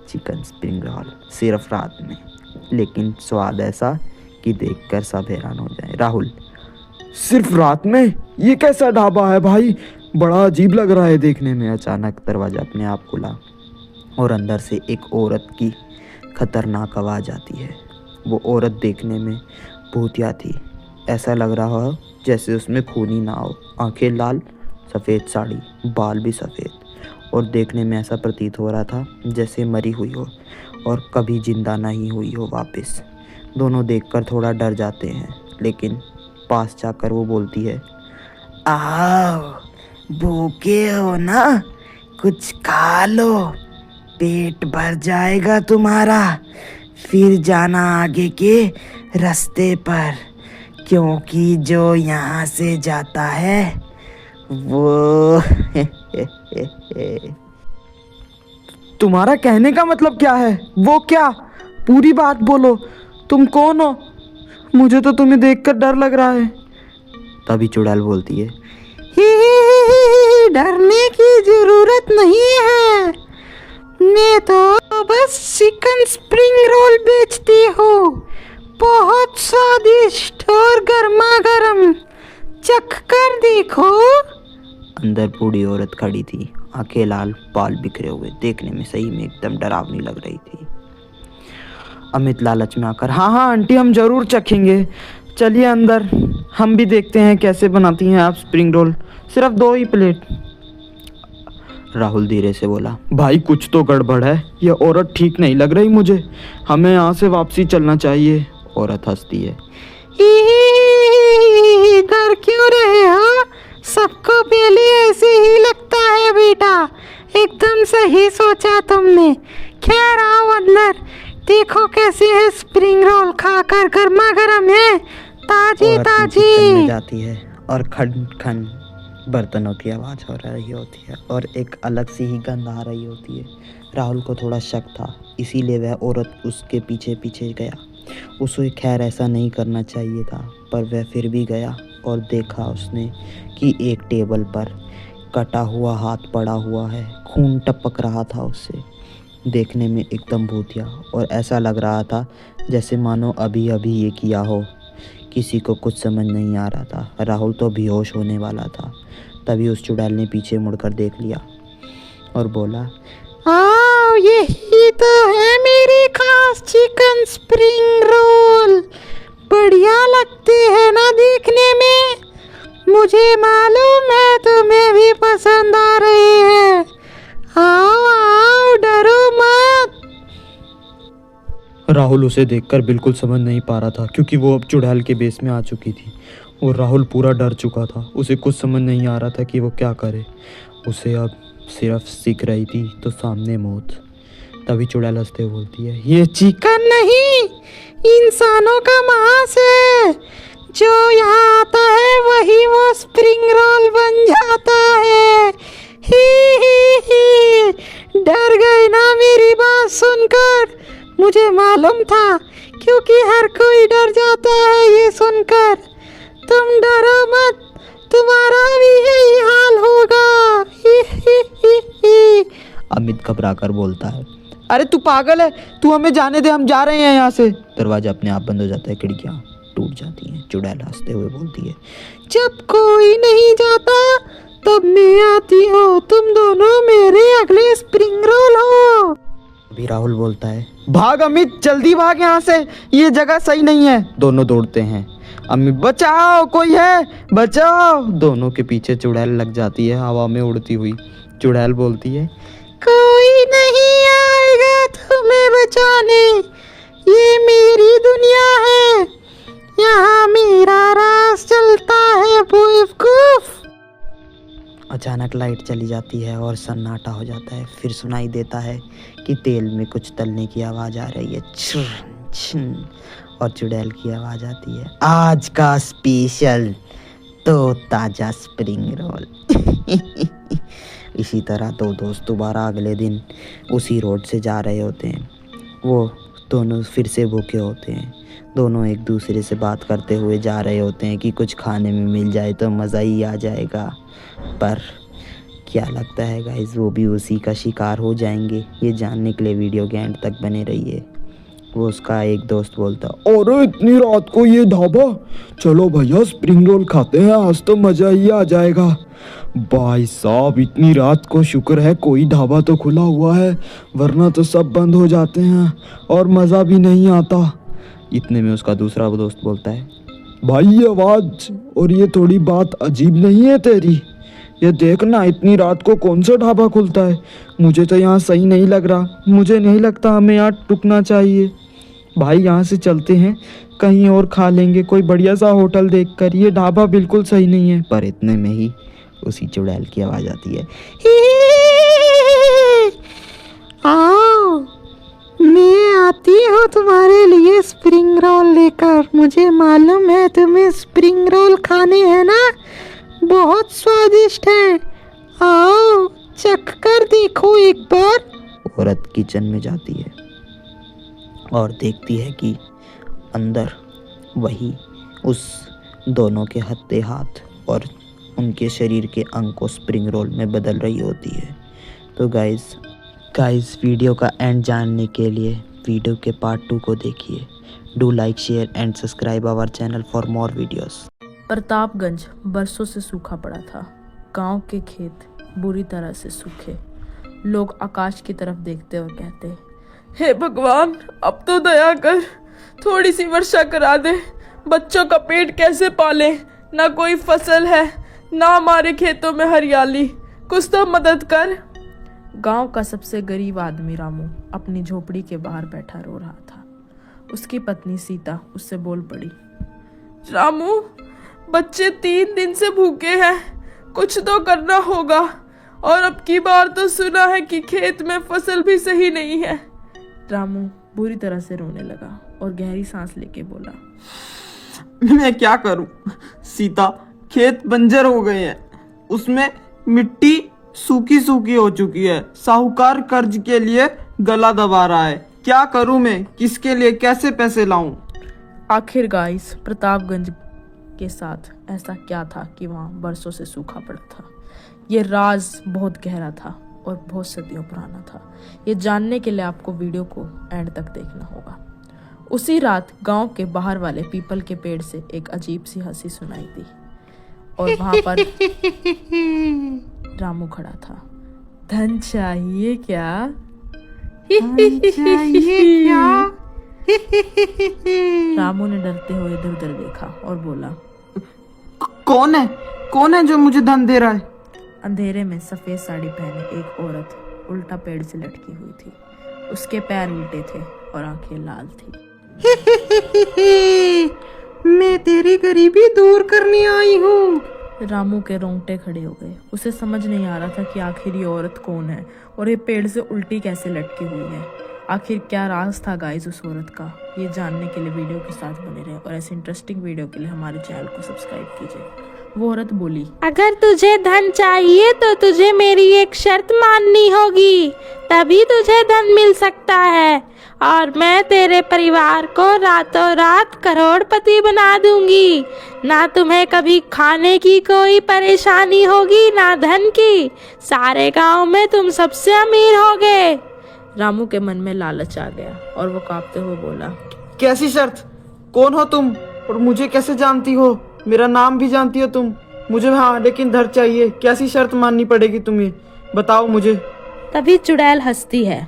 चिकन स्प्रिंग रोल, सिर्फ रात में, लेकिन स्वाद ऐसा कि देखकर सब हैरान हो जाए। राहुल, सिर्फ रात में? ये कैसा ढाबा है भाई, बड़ा अजीब लग रहा है देखने में। अचानक दरवाज़ा अपने आप खुला और अंदर से एक औरत की खतरनाक आवाज़ आती है। वो औरत देखने में भूतिया थी, ऐसा लग रहा हो जैसे उसमें खून ही ना हो, आंखें लाल, सफ़ेद साड़ी, बाल भी सफ़ेद, और देखने में ऐसा प्रतीत हो रहा था जैसे मरी हुई हो और कभी जिंदा नहीं हुई हो वापस। दोनों देखकर थोड़ा डर जाते हैं, लेकिन पास जाकर वो बोलती है, आओ, भूखे हो ना, कुछ खा लो, पेट भर जाएगा तुम्हारा, फिर जाना आगे के रास्ते पर, क्योंकि जो यहाँ से जाता है वो तुम्हारा कहने का मतलब क्या है? वो क्या? पूरी बात बोलो, तुम कौन हो? मुझे तो तुम्हें देखकर डर लग रहा है। तभी चुड़ैल बोलती है, डरने की जरूरत नहीं है, मैं तो बस चिकन स्प्रिंग रोल बेचती हूँ, बहुत स्वादिष्ट और गर्मा गर्म, चख कर देखो। अंदर बूढ़ी औरत खड़ी थी, आंखें लाल, बाल बिखरे हुए, देखने में सही में एकदम डरावनी लग रही थी। अमित लालच में आकर, हाँ हाँ आंटी, हम जरूर चखेंगे, चलिए अंदर, हम भी देखते हैं कैसे बनाती हैं आप स्प्रिंग रोल, सिर्फ 2 ही प्लेट। राहुल धीरे से बोला, भाई कुछ तो गड़बड़ है, ये औरत ठीक नहीं लग रही मुझे, हमें यहाँ से वापसी चलना चाहिए। औरत हंसती है, डर क्यों रहे हो? सबको पहले ऐसे ही लगता है बेटा, एकदम सही सोचा तुमने। खैर आओ अंदर, देखो कैसे है स्प्रिंग रोल, खाकर गर्मा गर्म है, ताजी औरत ताजी। किचन में जाती है और खन खन बर्तनों की आवाज़ हो रही होती है और एक अलग सी ही गंध आ रही होती है। राहुल को थोड़ा शक था, इसीलिए वह औरत उसके पीछे पीछे गया। उसे खैर ऐसा नहीं करना चाहिए था, पर वह फिर भी गया और देखा उसने कि एक टेबल पर कटा हुआ हाथ पड़ा हुआ है, खून टपक रहा था उससे, देखने में एकदम भूतिया, और ऐसा लग रहा था जैसे मानो अभी अभी ये किया हो। किसी को कुछ समझ नहीं आ रहा था, राहुल तो बेहोश होने वाला था। तभी उस चुड़ैल ने पीछे मुड़कर देख लिया और बोला, आओ, यही तो है मेरे खास चिकन स्प्रिंग रोल, बढ़िया लगते हैं ना देखने में, मुझे मालूम है तुम्हें भी पसंद आ रही है, आओ आओ, डरो मत। राहुल उसे देखकर बिल्कुल समझ नहीं पा रहा था, क्योंकि वो अब चुड़ैल के बेस में आ चुकी थी और राहुल पूरा डर चुका था। उसे कुछ समझ नहीं आ रहा था कि वो क्या करे। उसे अब सिर्फ सीख रही थी तो सामने मौत। तभी चुड़ैल हंसते हुए बोलती है, ये चिकन नहीं, इंसानों का मांस है। जो यहाँ आता है वही वो स्प्रिंग रोल बन जाता है। ही। डर गए ना मेरी बात सुनकर? मुझे मालूम था, क्योंकि हर कोई डर जाता है ये सुनकर। तुम डरो मत, तुम्हारा भी यही हाल होगा। ही। अमित घबरा कर बोलता है, अरे तू पागल है, तू हमें जाने दे, हम जा रहे हैं यहाँ से। दरवाजा अपने आप बंद हो जाता है, खिड़कियाँ टूट जाती हैं। चुड़ैल हंसते हुए बोलती है, जब कोई नहीं जाता तब मैं आती हूँ, तुम दोनों मेरे अगले स्प्रिंग रोल हो। अभी राहुल बोलता है, भाग अमित, जल्दी भाग यहाँ से, ये जगह सही नहीं है। दोनों दौड़ते हैं। अमित, बचाओ, कोई है, बचाओ। दोनों के पीछे चुड़ैल लग जाती है हवा में उड़ती हुई। चुड़ैल बोलती है, कोई नहीं आएगा तुम्हें बचाने, ये मेरी दुनिया है, यहाँ मेरा राज चलता है बेवकूफ। अचानक लाइट चली जाती है और सन्नाटा हो जाता है। फिर सुनाई देता है कि तेल में कुछ तलने की आवाज़ आ रही है, छुन छुन, और चुड़ैल की आवाज़ आती है, आज का स्पेशल तो ताज़ा स्प्रिंग रोल। इसी तरह दो दोस्त दोबारा अगले दिन उसी रोड से जा रहे होते हैं। वो दोनों फिर से भूखे होते हैं। दोनों एक दूसरे से बात करते हुए जा रहे होते हैं कि कुछ खाने में मिल जाए तो मज़ा ही आ जाएगा। पर क्या लगता है गाइस, वो भी उसी का शिकार हो जाएंगे? ये जानने के लिए वीडियो के एंड तक बने रहिए। वो उसका एक दोस्त बोलता, अरे इतनी रात को ये ढाबा, चलो भैया स्प्रिंग रोल खाते हैं, आज तो मजा ही आ जाएगा। भाई साहब, इतनी रात को शुक्र है कोई ढाबा तो खुला हुआ है, वरना तो सब बंद हो जाते हैं और मज़ा भी नहीं आता। इतने में उसका दूसरा दोस्त बोलता है, भाई ये आवाज़ और ये थोड़ी बात अजीब नहीं है तेरी? ये देखना, इतनी रात को कौन सा ढाबा खुलता है? मुझे तो यहाँ सही नहीं लग रहा, मुझे नहीं लगता हमें यहाँ रुकना चाहिए। भाई यहाँ से चलते हैं, कहीं और खा लेंगे कोई बढ़िया सा होटल देखकर, ये ढाबा बिल्कुल सही नहीं है। पर इतने में ही उसी चुड़ैल की आवाज़ आती है, आओ, मैं आती हूँ तुम्हारे लिए स्प्रिंग रोल लेकर। मुझे मालूम है तुम्हें स्प्रिंग रोल खाने हैं ना, बहुत स्वादिष्ट है, आओ चख कर देखो एक बार। औरत किचन में जाती है और देखती है कि अंदर वही उस दोनों के हत्थे हाथ और उनके शरीर के अंग को स्प्रिंग रोल में बदल रही होती है। तो गाइस वीडियो का एंड जानने के लिए वीडियो के पार्ट 2 को देखिए। Do like, share and subscribe our channel for more videos. Pratapganj बरसों से सूखा पड़ा था। गांव के खेत बुरी तरह से सूखे। लोग आकाश की तरफ देखते और कहते, हे भगवान, अब तो दया कर, थोड़ी सी वर्षा करा दे, बच्चों का पेट कैसे पाले, ना कोई फसल है, ना हमारे खेतों में हरियाली, कुछ तो मदद कर। गांव का सबसे गरीब आदमी रामू अपनी झोपड़ी के बाहर बैठा रो रहा था। उसकी पत्नी सीता उससे बोल पड़ी, रामू, बच्चे 3 दिन से भूखे हैं, कुछ तो करना होगा, और अब की बार तो सुना है कि खेत में फसल भी सही नहीं है। रामू बुरी तरह से रोने लगा और गहरी सांस लेके बोला, मैं क्या करूं सीता, खेत बंजर हो गए हैं, उसमें मिट्टी सूखी सूखी हो चुकी है, साहूकार कर्ज के लिए गला दबा रहा है, क्या करूं मैं, किसके लिए कैसे पैसे लाऊं? आखिर गाइस प्रतापगंज के साथ ऐसा क्या था कि वहाँ बरसों से सूखा पड़ा था? ये राज बहुत गहरा था और बहुत सदियों पुराना था। ये जानने के लिए आपको वीडियो को एंड तक देखना होगा। उसी रात गांव के बाहर वाले पीपल के पेड़ से एक अजीब सी हंसी सुनाई दी और वहां पर रामू खड़ा था। धन चाहिए क्या? रामू ने डरते हुए इधर उधर देखा और बोला, कौन है जो मुझे धन दे रहा है? अंधेरे में सफेद साड़ी पहने एक औरत उल्टा पेड़ से लटकी हुई थी। उसके पैर उल्टे थे और आंखें लाल थी। मैं तेरी गरीबी दूर करने आई हूँ, रामू के रोंगटे खड़े हो गए। उसे समझ नहीं आ रहा था कि आखिर ये औरत कौन है और ये पेड़ से उल्टी कैसे लटकी हुई है। आखिर क्या राज था गाइस उस औरत का, ये जानने के लिए वीडियो के साथ बने रहे और ऐसे इंटरेस्टिंग वीडियो के लिए हमारे चैनल को सब्सक्राइब कीजिए। वो औरत बोली, अगर तुझे धन चाहिए तो तुझे मेरी एक शर्त माननी होगी, तभी तुझे धन मिल सकता है और मैं तेरे परिवार को रातों रात करोड़पति बना दूंगी। ना तुम्हें कभी खाने की कोई परेशानी होगी ना धन की, सारे गांव में तुम सबसे अमीर होगे। रामू के मन में लालच आ गया और वो कांपते हुए बोला, कैसी शर्त? कौन हो तुम और मुझे कैसे जानती हो? मेरा नाम भी जानती हो तुम? मुझे हाँ, लेकिन धन चाहिए। कैसी शर्त माननी पड़ेगी तुम्हें, बताओ मुझे। तभी चुड़ैल हंसती है।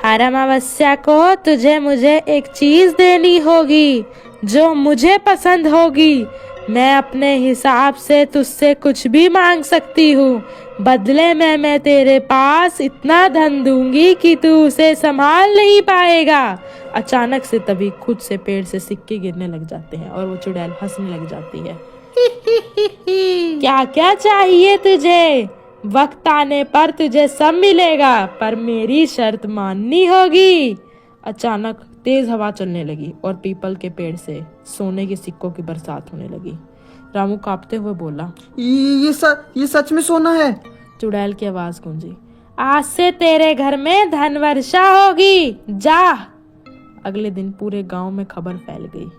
हर अमावस्या को तुझे मुझे एक चीज देनी होगी जो मुझे पसंद होगी। मैं अपने हिसाब से तुझसे कुछ भी मांग सकती हूँ, बदले में मैं तेरे पास इतना धन दूंगी कि तू उसे संभाल नहीं पाएगा। अचानक से तभी खुद से पेड़ से सिक्के गिरने लग जाते हैं और वो चुड़ैल हंसने लग जाती है। क्या क्या चाहिए तुझे? वक्त आने पर तुझे सब मिलेगा, पर मेरी शर्त माननी होगी। अचानक तेज हवा चलने लगी और पीपल के पेड़ से सोने के सिक्कों की बरसात होने लगी। रामू कांपते हुए बोला, ये सच में सोना है? चुड़ैल की आवाज गूंजी, आज से तेरे घर में धन वर्षा होगी, जा। अगले दिन पूरे गांव में खबर फैल गई,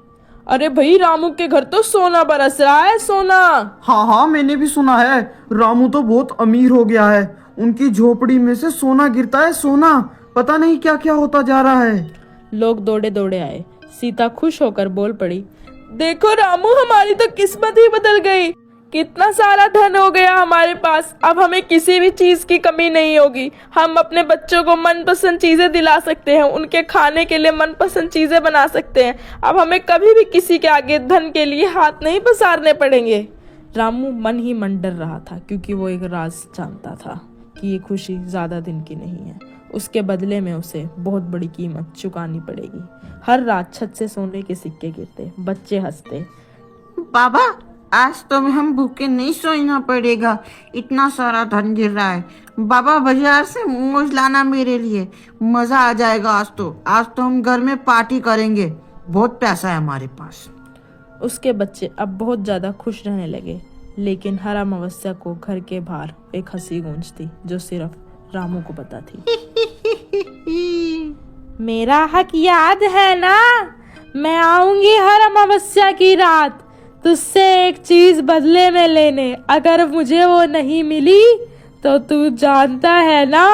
अरे भाई रामू के घर तो सोना बरस रहा है, सोना। हाँ हाँ, मैंने भी सुना है। रामू तो बहुत अमीर हो गया है, उनकी झोपड़ी में से सोना गिरता है, सोना। पता नहीं क्या क्या होता जा रहा है। लोग दौड़े दौड़े आए। सीता खुश होकर बोल पड़ी, देखो रामू, हमारी तो किस्मत ही बदल गई। कितना सारा धन हो गया हमारे पास, अब हमें किसी भी चीज की कमी नहीं होगी। हम अपने बच्चों को मनपसंद चीजें दिला सकते हैं, उनके खाने के लिए मनपसंद चीजें बना सकते हैं। अब हमें कभी भी किसी के आगे धन के लिए हाथ नहीं पसारने पड़ेंगे। रामू मन ही मन डर रहा था, क्योंकि वो एक राज जानता था कि ये खुशी ज्यादा दिन की नहीं है। उसके बदले में उसे बहुत बड़ी कीमत चुकानी पड़ेगी। हर रात छत से सोने के सिक्के गिरते, बच्चे हंसते। बाबा, आज तो हम भूखे नहीं सोना पड़ेगा, इतना सारा धन गिर रहा है। बाबा, बाजार से मोमोज लाना मेरे लिए, मजा आ जाएगा। आज तो हम घर में पार्टी करेंगे, बहुत पैसा है हमारे पास। उसके बच्चे अब बहुत ज्यादा खुश रहने लगे। लेकिन हर अमावस्या को घर के बाहर एक हंसी गूंजती, जो सिर्फ रामू को पता थी। मेरा हक याद है ना? मैं आऊंगी हर अमावस्या की रात तुझसे एक चीज बदले में लेने। अगर मुझे वो नहीं मिली तो तू जानता है ना।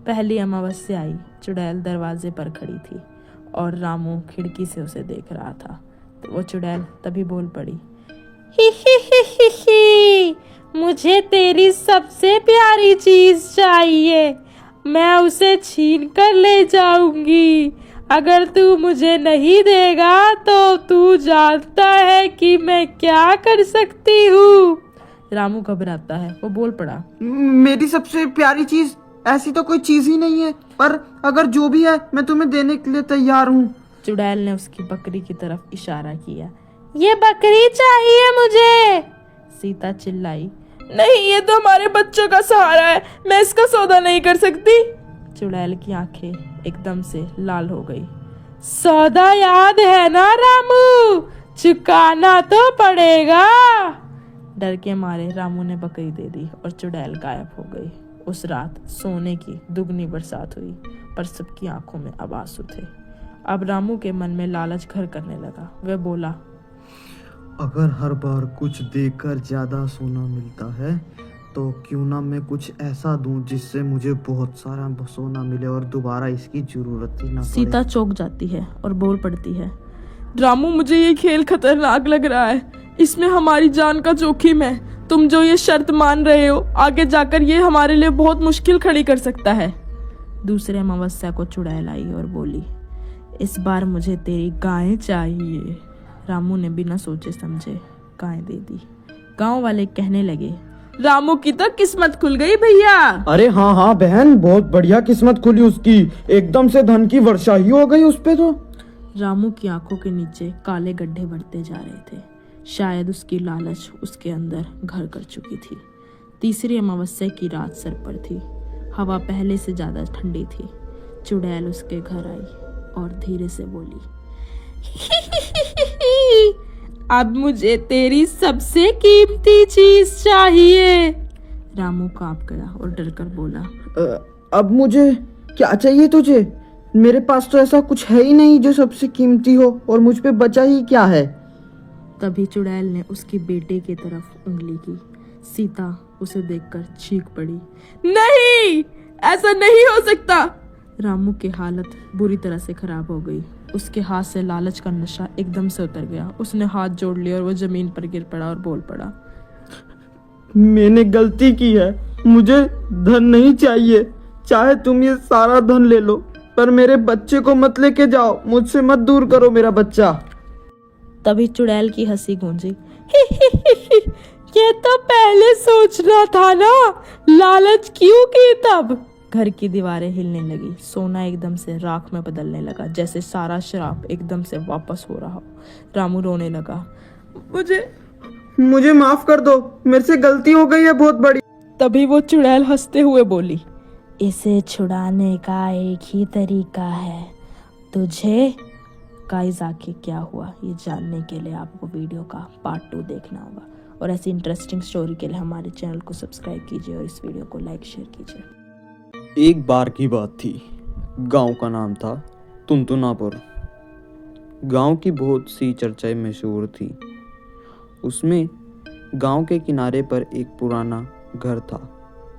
पहली अमावस्या आई। चुड़ैल दरवाजे पर खड़ी थी और रामू खिड़की से उसे देख रहा था। तो वो चुड़ैल तभी बोल पड़ी, मुझे तेरी सबसे प्यारी चीज चाहिए, मैं उसे छीन कर ले जाऊंगी। अगर तू मुझे नहीं देगा तो तू जानता है कि मैं क्या कर सकती हूँ। रामू घबराता है। वो बोल पड़ा, मेरी सबसे प्यारी चीज? ऐसी तो कोई चीज ही नहीं है, पर अगर जो भी है मैं तुम्हें देने के लिए तैयार हूँ। चुड़ैल ने उसकी बकरी की तरफ इशारा किया। ये बकरी चाहिए मुझे। सीता चिल्लाई, नहीं, ये तो हमारे बच्चों का सहारा है, मैं इसका सौदा नहीं कर सकती। चुड़ैल की आंखें एकदम से लाल हो गई। सौदा याद है ना रामू, चुकाना तो पड़ेगा। डर के मारे रामू ने बकरी दे दी और चुड़ैल गायब हो गई। उस रात सोने की दुगनी बरसात हुई, पर सबकी आंखों में अब आंसू थे। अब रामू के मन में लालच घर करने लगा। वह बोला, अगर हर बार कुछ देकर ज्यादा सोना मिलता है तो क्यों ना मैं कुछ ऐसा दूं जिससे मुझे बहुत सारा सोना मिले और दोबारा इसकी जरूरत ही ना पड़े। सीता चौंक जाती है और बोल पड़ती है, रामू, मुझे ये खेल खतरनाक लग रहा है, इसमें हमारी जान का जोखिम है। तुम जो ये शर्त मान रहे हो, आगे जाकर ये हमारे लिए बहुत मुश्किल खड़ी कर सकता है। दूसरे अमावस्या को चुड़ैल आई और बोली, इस बार मुझे तेरी गाय चाहिए। रामू ने बिना सोचे समझे गाय दे दी। गांव वाले कहने लगे, रामू की तो किस्मत खुल गई भैया। अरे हाँ हाँ बहन, बहुत बढ़िया किस्मत खुली उसकी, एकदम से धन की वर्षा ही हो गई उस पे तो। रामू की आंखों के नीचे काले गड्ढे बढ़ते जा रहे थे। शायद उसकी लालच उसके अंदर घर कर चुकी थी। तीसरी अमावस्या की रात सर पर थी। हवा पहले से ज़्यादा ठंडी थी। चुड़ैल उसके घर आई और धीरे से बोली, अब मुझे तेरी सबसे कीमती चीज चाहिए। रामू कांप गया और डरकर बोला, अब मुझे क्या चाहिए तुझे? मेरे पास तो ऐसा कुछ है ही नहीं जो सबसे कीमती हो, और मुझ पे बचा ही क्या है? तभी चुड़ैल ने उसकी बेटे की तरफ उंगली की। सीता उसे देखकर चीख पड़ी, नहीं, ऐसा नहीं हो सकता। रामू की हालत बुरी तरह से खराब हो गई। उसके हाथ से लालच का नशा एकदम से उतर गया। उसने हाथ जोड़ लिया और वो जमीन पर गिर पड़ा और बोल पड़ा, मैंने गलती की है, मुझे धन नहीं चाहिए। चाहे तुम ये सारा धन ले लो, पर मेरे बच्चे को मत लेके जाओ। मुझसे मत दूर करो मेरा बच्चा। तभी चुड़ैल की हंसी गूंजी। ये तो पहले सोचना था ना, लालच क्यों की तब? घर की दीवारें हिलने लगी। सोना एकदम से राख में बदलने लगा, जैसे सारा श्राप एकदम से वापस हो रहा हो। रामू रोने लगा, मुझे माफ कर दो, मेरे से गलती हो गई है बहुत बड़ी। तभी वो चुड़ैल हंसते हुए बोली, इसे छुड़ाने का एक ही तरीका है, तुझे। गाइस आखिर क्या हुआ ये जानने के लिए आपको वीडियो का पार्ट 2 देखना होगा, और ऐसी इंटरेस्टिंग स्टोरी के लिए हमारे चैनल को सब्सक्राइब कीजिए और इस वीडियो को लाइक शेयर कीजिए। एक बार की बात थी। गांव का नाम था तुनतुनापुर। गांव की बहुत सी चर्चाएं मशहूर थी। उसमें गांव के किनारे पर एक पुराना घर था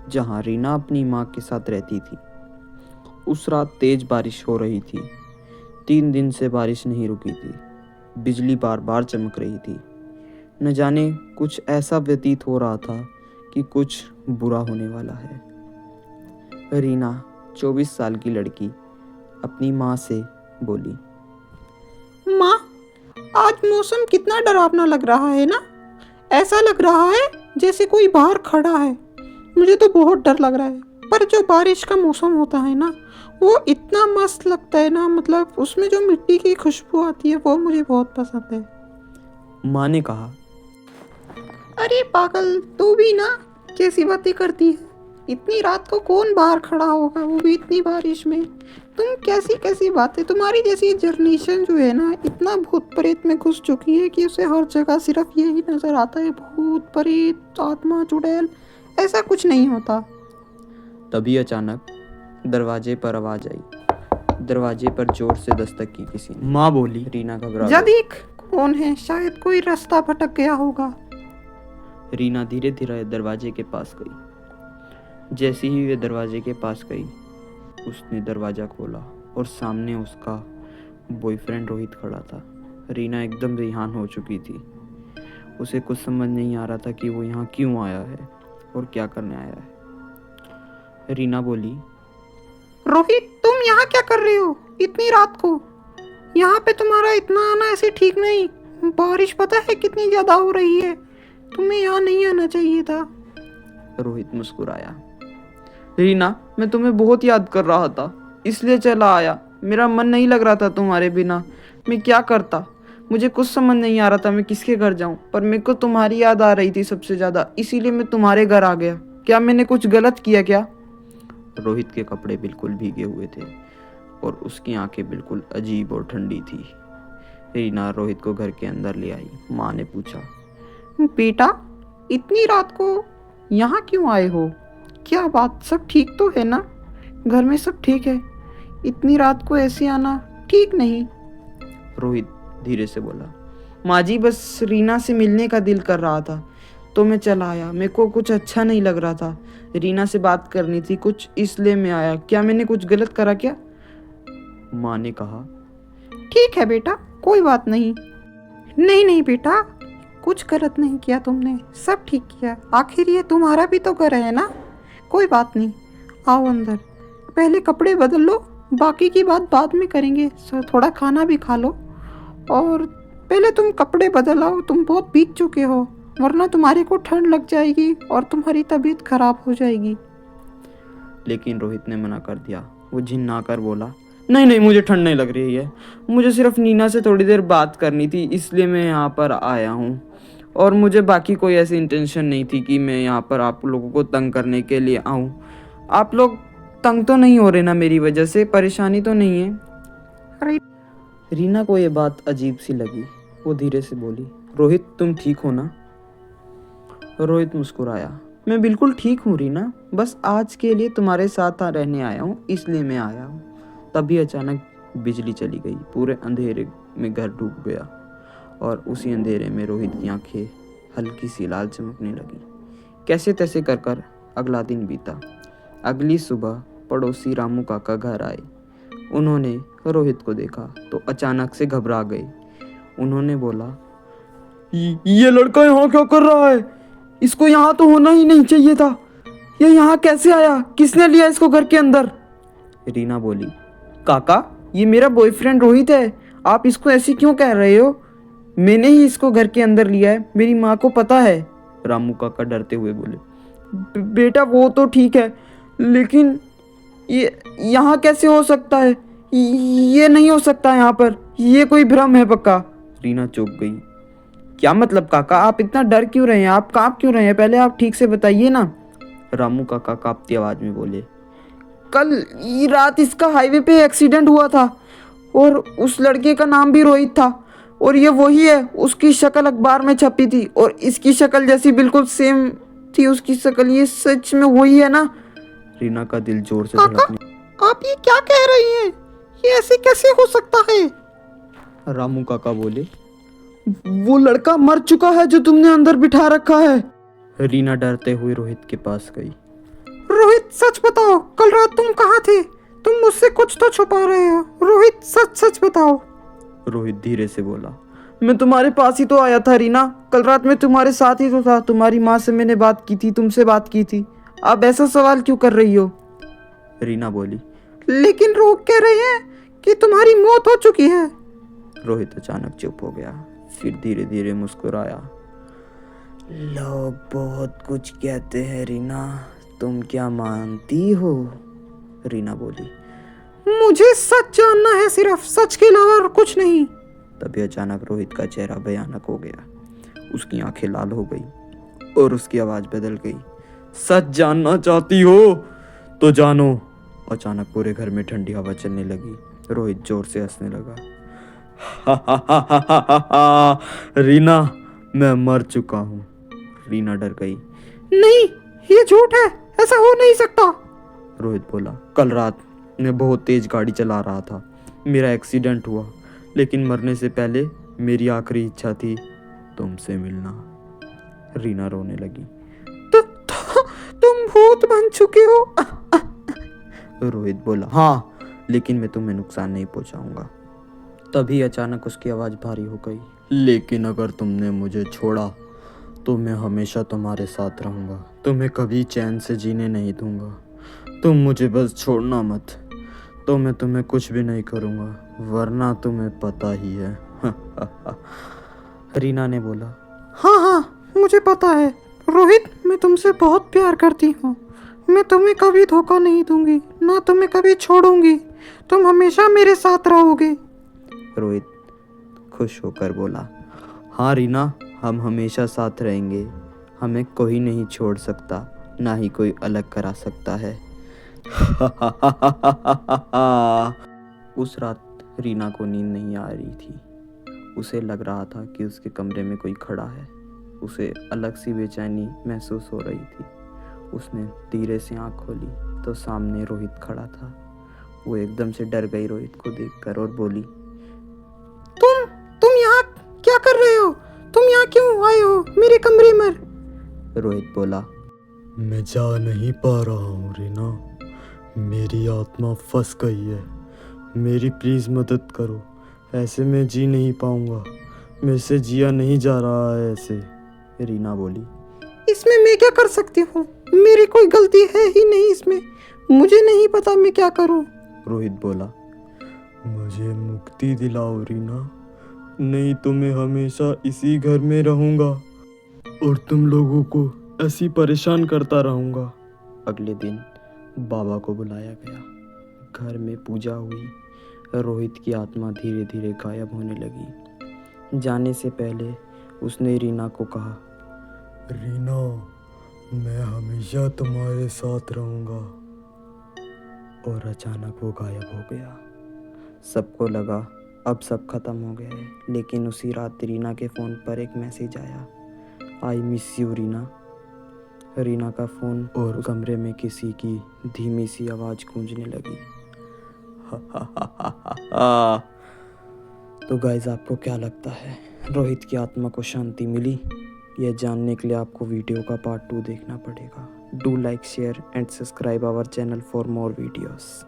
जहां रीना अपनी माँ के साथ रहती थी। उस रात तेज बारिश हो रही थी। 3 दिन से बारिश नहीं रुकी थी। बिजली बार बार चमक रही थी। न जाने कुछ ऐसा व्यतीत हो रहा था कि कुछ बुरा होने वाला है। रीना 24 साल की लड़की अपनी माँ से बोली, माँ, आज मौसम कितना डरावना लग रहा है ना। ऐसा लग रहा है जैसे कोई बाहर खड़ा है। मुझे तो बहुत डर लग रहा है। पर जो बारिश का मौसम होता है ना, वो इतना मस्त लगता है ना, मतलब उसमें जो मिट्टी की खुशबू आती है वो मुझे बहुत पसंद है। माँ ने कहा, अरे पागल, तू भी ना कैसी बातें करती है। इतनी रात को कौन बाहर खड़ा होगा, वो भी इतनी बारिश में। तुम कैसी कैसी बातें, तुम्हारी जैसी जनरेशन जो है ना, इतना भूत प्रेत में घुस चुकी है कि उसे हर जगह सिर्फ यही नजर आता है, भूत प्रेत, आत्मा, चुड़ैल। ऐसा कुछ नहीं होता। तभी अचानक दरवाजे पर आवाज आई। दरवाजे पर जोर से दस्तक की किसी ने। माँ बोली। रीना घबरा जा गई। देख कौन है, शायद कोई रास्ता भटक गया होगा। रीना धीरे धीरे दरवाजे के पास गई। जैसे ही वे दरवाजे के पास गई, उसने दरवाज़ा खोला और सामने उसका बॉयफ्रेंड रोहित खड़ा था। रीना एकदम बेहान हो चुकी थी। उसे कुछ समझ नहीं आ रहा था कि वो यहाँ क्यों आया है और क्या करने आया है। रीना बोली, रोहित, तुम यहाँ क्या कर रहे हो इतनी रात को? यहाँ पे तुम्हारा इतना आना ऐसे ठीक नहीं। बारिश पता है कितनी ज़्यादा हो रही है, तुम्हें यहाँ नहीं आना चाहिए था। रोहित मुस्कुराया। रीना, मैं तुम्हें बहुत याद कर रहा था, इसलिए चला आया। मेरा मन नहीं लग रहा था तुम्हारे बिना। मैं क्या करता, मुझे कुछ समझ नहीं आ रहा था मैं किसके घर जाऊं, पर मेरे को तुम्हारी याद आ रही थी सबसे ज़्यादा, इसीलिए मैं तुम्हारे घर आ गया। क्या मैंने कुछ गलत किया क्या? रोहित के कपड़े बिल्कुल भीगे हुए थे और उसकी आंखें बिल्कुल अजीब और ठंडी थी। रीना रोहित को घर के अंदर ले आई। माँ ने पूछा, बेटा, इतनी रात को यहाँ क्यों आए हो? क्या बात, सब ठीक तो है ना? घर में सब ठीक है? इतनी रात को ऐसे आना ठीक नहीं। रोहित धीरे से बोला, माँ जी, बस रीना से मिलने का दिल कर रहा था तो मैं चला आया। मेरे को कुछ अच्छा नहीं लग रहा था, रीना से बात करनी थी कुछ, इसलिए मैं आया। क्या मैंने कुछ गलत करा क्या? माँ ने कहा, ठीक है बेटा, कोई बात नहीं। नहीं नहीं बेटा, कुछ गलत नहीं किया तुमने, सब ठीक किया। आखिर ये तुम्हारा भी तो घर है ना। कोई बात नहीं, आओ अंदर, पहले कपड़े बदल लो, बाकी की बात बाद में करेंगे। थोड़ा खाना भी खा लो, और पहले तुम कपड़े बदल आओ, तुम बहुत भीग चुके हो, वरना तुम्हारे को ठंड लग जाएगी और तुम्हारी तबीयत खराब हो जाएगी। लेकिन रोहित ने मना कर दिया। वो झिन्ना कर बोला, नहीं नहीं, मुझे ठंड नहीं लग रही है, मुझे सिर्फ नीना से थोड़ी देर बात करनी थी, इसलिए मैं यहाँ पर आया हूँ। और मुझे बाकी कोई ऐसी इंटेंशन नहीं थी कि मैं यहाँ पर आप लोगों को तंग करने के लिए आऊँ। आप लोग तंग तो नहीं हो रहे ना मेरी वजह से? परेशानी तो नहीं है? रीना को ये बात अजीब सी लगी। वो धीरे से बोली, रोहित तुम ठीक हो ना? रोहित मुस्कुराया, मैं बिल्कुल ठीक हूँ रीना, बस आज के लिए तुम्हारे साथ रहने आया हूँ, इसलिए मैं आया हूँ। तभी अचानक बिजली चली गई, पूरे अंधेरे में घर डूब गया और उसी अंधेरे में रोहित की आंखें हल्की सी लाल चमकने लगी। कैसे तैसे कर कर अगला दिन बीता। अगली सुबह पड़ोसी रामू काका घर आए। उन्होंने रोहित को देखा तो अचानक से घबरा गए। उन्होंने बोला, ये लड़का यहाँ क्या कर रहा है? इसको यहाँ तो होना ही नहीं चाहिए था। ये यहाँ कैसे आया? किसने लिया इसको घर के अंदर? रीना बोली, काका ये मेरा बॉयफ्रेंड रोहित है, आप इसको ऐसे क्यों कह रहे हो? मैंने ही इसको घर के अंदर लिया है, मेरी माँ को पता है। रामू काका डरते हुए बोले, बेटा वो तो ठीक है, लेकिन ये यहाँ कैसे हो सकता है? ये नहीं हो सकता यहाँ पर, ये कोई भ्रम है पक्का। रीना चौंक गई। क्या मतलब काका, आप इतना डर क्यों रहे हैं? आप कांप क्यों रहे हैं? पहले आप ठीक से बताइए ना। रामू काका कांपती आवाज में बोले, कल रात इसका हाईवे पे एक्सीडेंट हुआ था और उस लड़के का नाम भी रोहित था और ये वही है। उसकी शक्ल अखबार में छपी थी और इसकी शक्ल जैसी बिल्कुल सेम थी उसकी शक्ल। ये सच में वही है ना? रीना का दिल जोर से धड़कने। आप ये क्या कह रही हैं? ये ऐसे कैसे हो सकता है? रामू काका बोले, वो लड़का मर चुका है जो तुमने अंदर बिठा रखा है। रीना डरते हुए रोहित के पास गई। रोहित सच बताओ, कल रात तुम कहाँ थे? तुम मुझसे कुछ तो छुपा रहे हो। रोहित सच सच बताओ। रोहित धीरे से बोला, मैं तुम्हारे पास ही तो आया था रीना, कल रात में तुम्हारे साथ ही तो था। तुम्हारी माँ से मैंने बात की थी, तुमसे बात की थी। आप ऐसा सवाल क्यों कर रही हो? रीना बोली, लेकिन लोग कह रहे हैं कि तुम्हारी मौत हो चुकी है। रोहित अचानक चुप हो गया, फिर धीरे धीरे मुस्कुराया। लोग बहुत कुछ कहते हैं रीना, तुम क्या मानती हो? रीना बोली, मुझे सच जानना है, सिर्फ सच के अलावा और कुछ नहीं। तभी अचानक रोहित का चेहरा भयानक हो गया, उसकी आंखें लाल हो गई और उसकी आवाज बदल गई। सच जानना चाहती हो तो जानो। अचानक पूरे घर में ठंडी हवा चलने लगी। रोहित जोर से हंसने लगा। रीना मैं मर चुका हूँ। रीना डर गई। नहीं, ये झूठ है, ऐसा हो नहीं सकता। रोहित बोला, कल रात मैं बहुत तेज गाड़ी चला रहा था, मेरा एक्सीडेंट हुआ, लेकिन मरने से पहले मेरी आखिरी इच्छा थी तुमसे मिलना। रीना रोने लगी। तुम भूत बन चुके हो। रोहित बोला, हाँ, लेकिन मैं तुम्हें नुकसान नहीं पहुंचाऊंगा। तभी अचानक उसकी आवाज भारी हो गई। लेकिन अगर तुमने मुझे छोड़ा तो मैं हमेशा तुम्हारे साथ रहूंगा, तुम्हें कभी चैन से जीने नहीं दूंगा। तुम मुझे बस छोड़ना मत, तो मैं तुम्हें कुछ भी नहीं करूंगा, वरना तुम्हें पता ही है। रीना ने बोला, हाँ हाँ मुझे पता है रोहित, मैं तुमसे बहुत प्यार करती हूँ। मैं तुम्हें कभी धोखा नहीं दूंगी, ना तुम्हें कभी छोड़ूंगी। तुम हमेशा मेरे साथ रहोगे। रोहित खुश होकर बोला, हाँ रीना, हम हमेशा साथ रहेंगे। हमें कोई नहीं छोड़ सकता, ना ही कोई अलग करा सकता है। उस रात रीना को नींद नहीं आ रही थी। उसे लग रहा था कि उसके कमरे में कोई खड़ा है। उसे अलग सी बेचैनी महसूस हो रही थी। उसने धीरे से आँख खोली तो सामने रोहित खड़ा था। वो एकदम से डर गई रोहित को देखकर और बोली, तुम यहाँ क्या कर रहे हो? तुम यहाँ क्यों आए हो मेरे कमरे में? रोहित बोला, मैं जा नहीं पा रहा हूँ रीना, मेरी आत्मा फंस गई है। मेरी प्लीज मदद करो, ऐसे मैं जी नहीं पाऊंगा, मेरे से जिया नहीं जा रहा है ऐसे। रीना बोली, इसमें मैं क्या कर सकती हूँ? मेरी कोई गलती है ही नहीं इसमें, मुझे नहीं पता मैं क्या करूँ। रोहित बोला, मुझे मुक्ति दिलाओ रीना, नहीं तो मैं हमेशा इसी घर में रहूंगा और तुम लोगों को ऐसी परेशान करता रहूंगा। अगले दिन बाबा को बुलाया गया। घर में पूजा हुई। रोहित की आत्मा धीरे धीरे गायब होने लगी। जाने से पहले उसने रीना को कहा, रीना, मैं हमेशा तुम्हारे साथ रहूंगा। और अचानक वो गायब हो गया। सबको लगा अब सब खत्म हो गया है, लेकिन उसी रात रीना के फ़ोन पर एक मैसेज आया, I miss you Reena. Reena का फ़ोन और कमरे में किसी की धीमी सी आवाज़ गूंजने लगी। तो गाइस, आपको क्या लगता है, रोहित की आत्मा को शांति मिली? यह जानने के लिए आपको वीडियो का पार्ट 2 देखना पड़ेगा। Do like, share and subscribe our channel for more videos.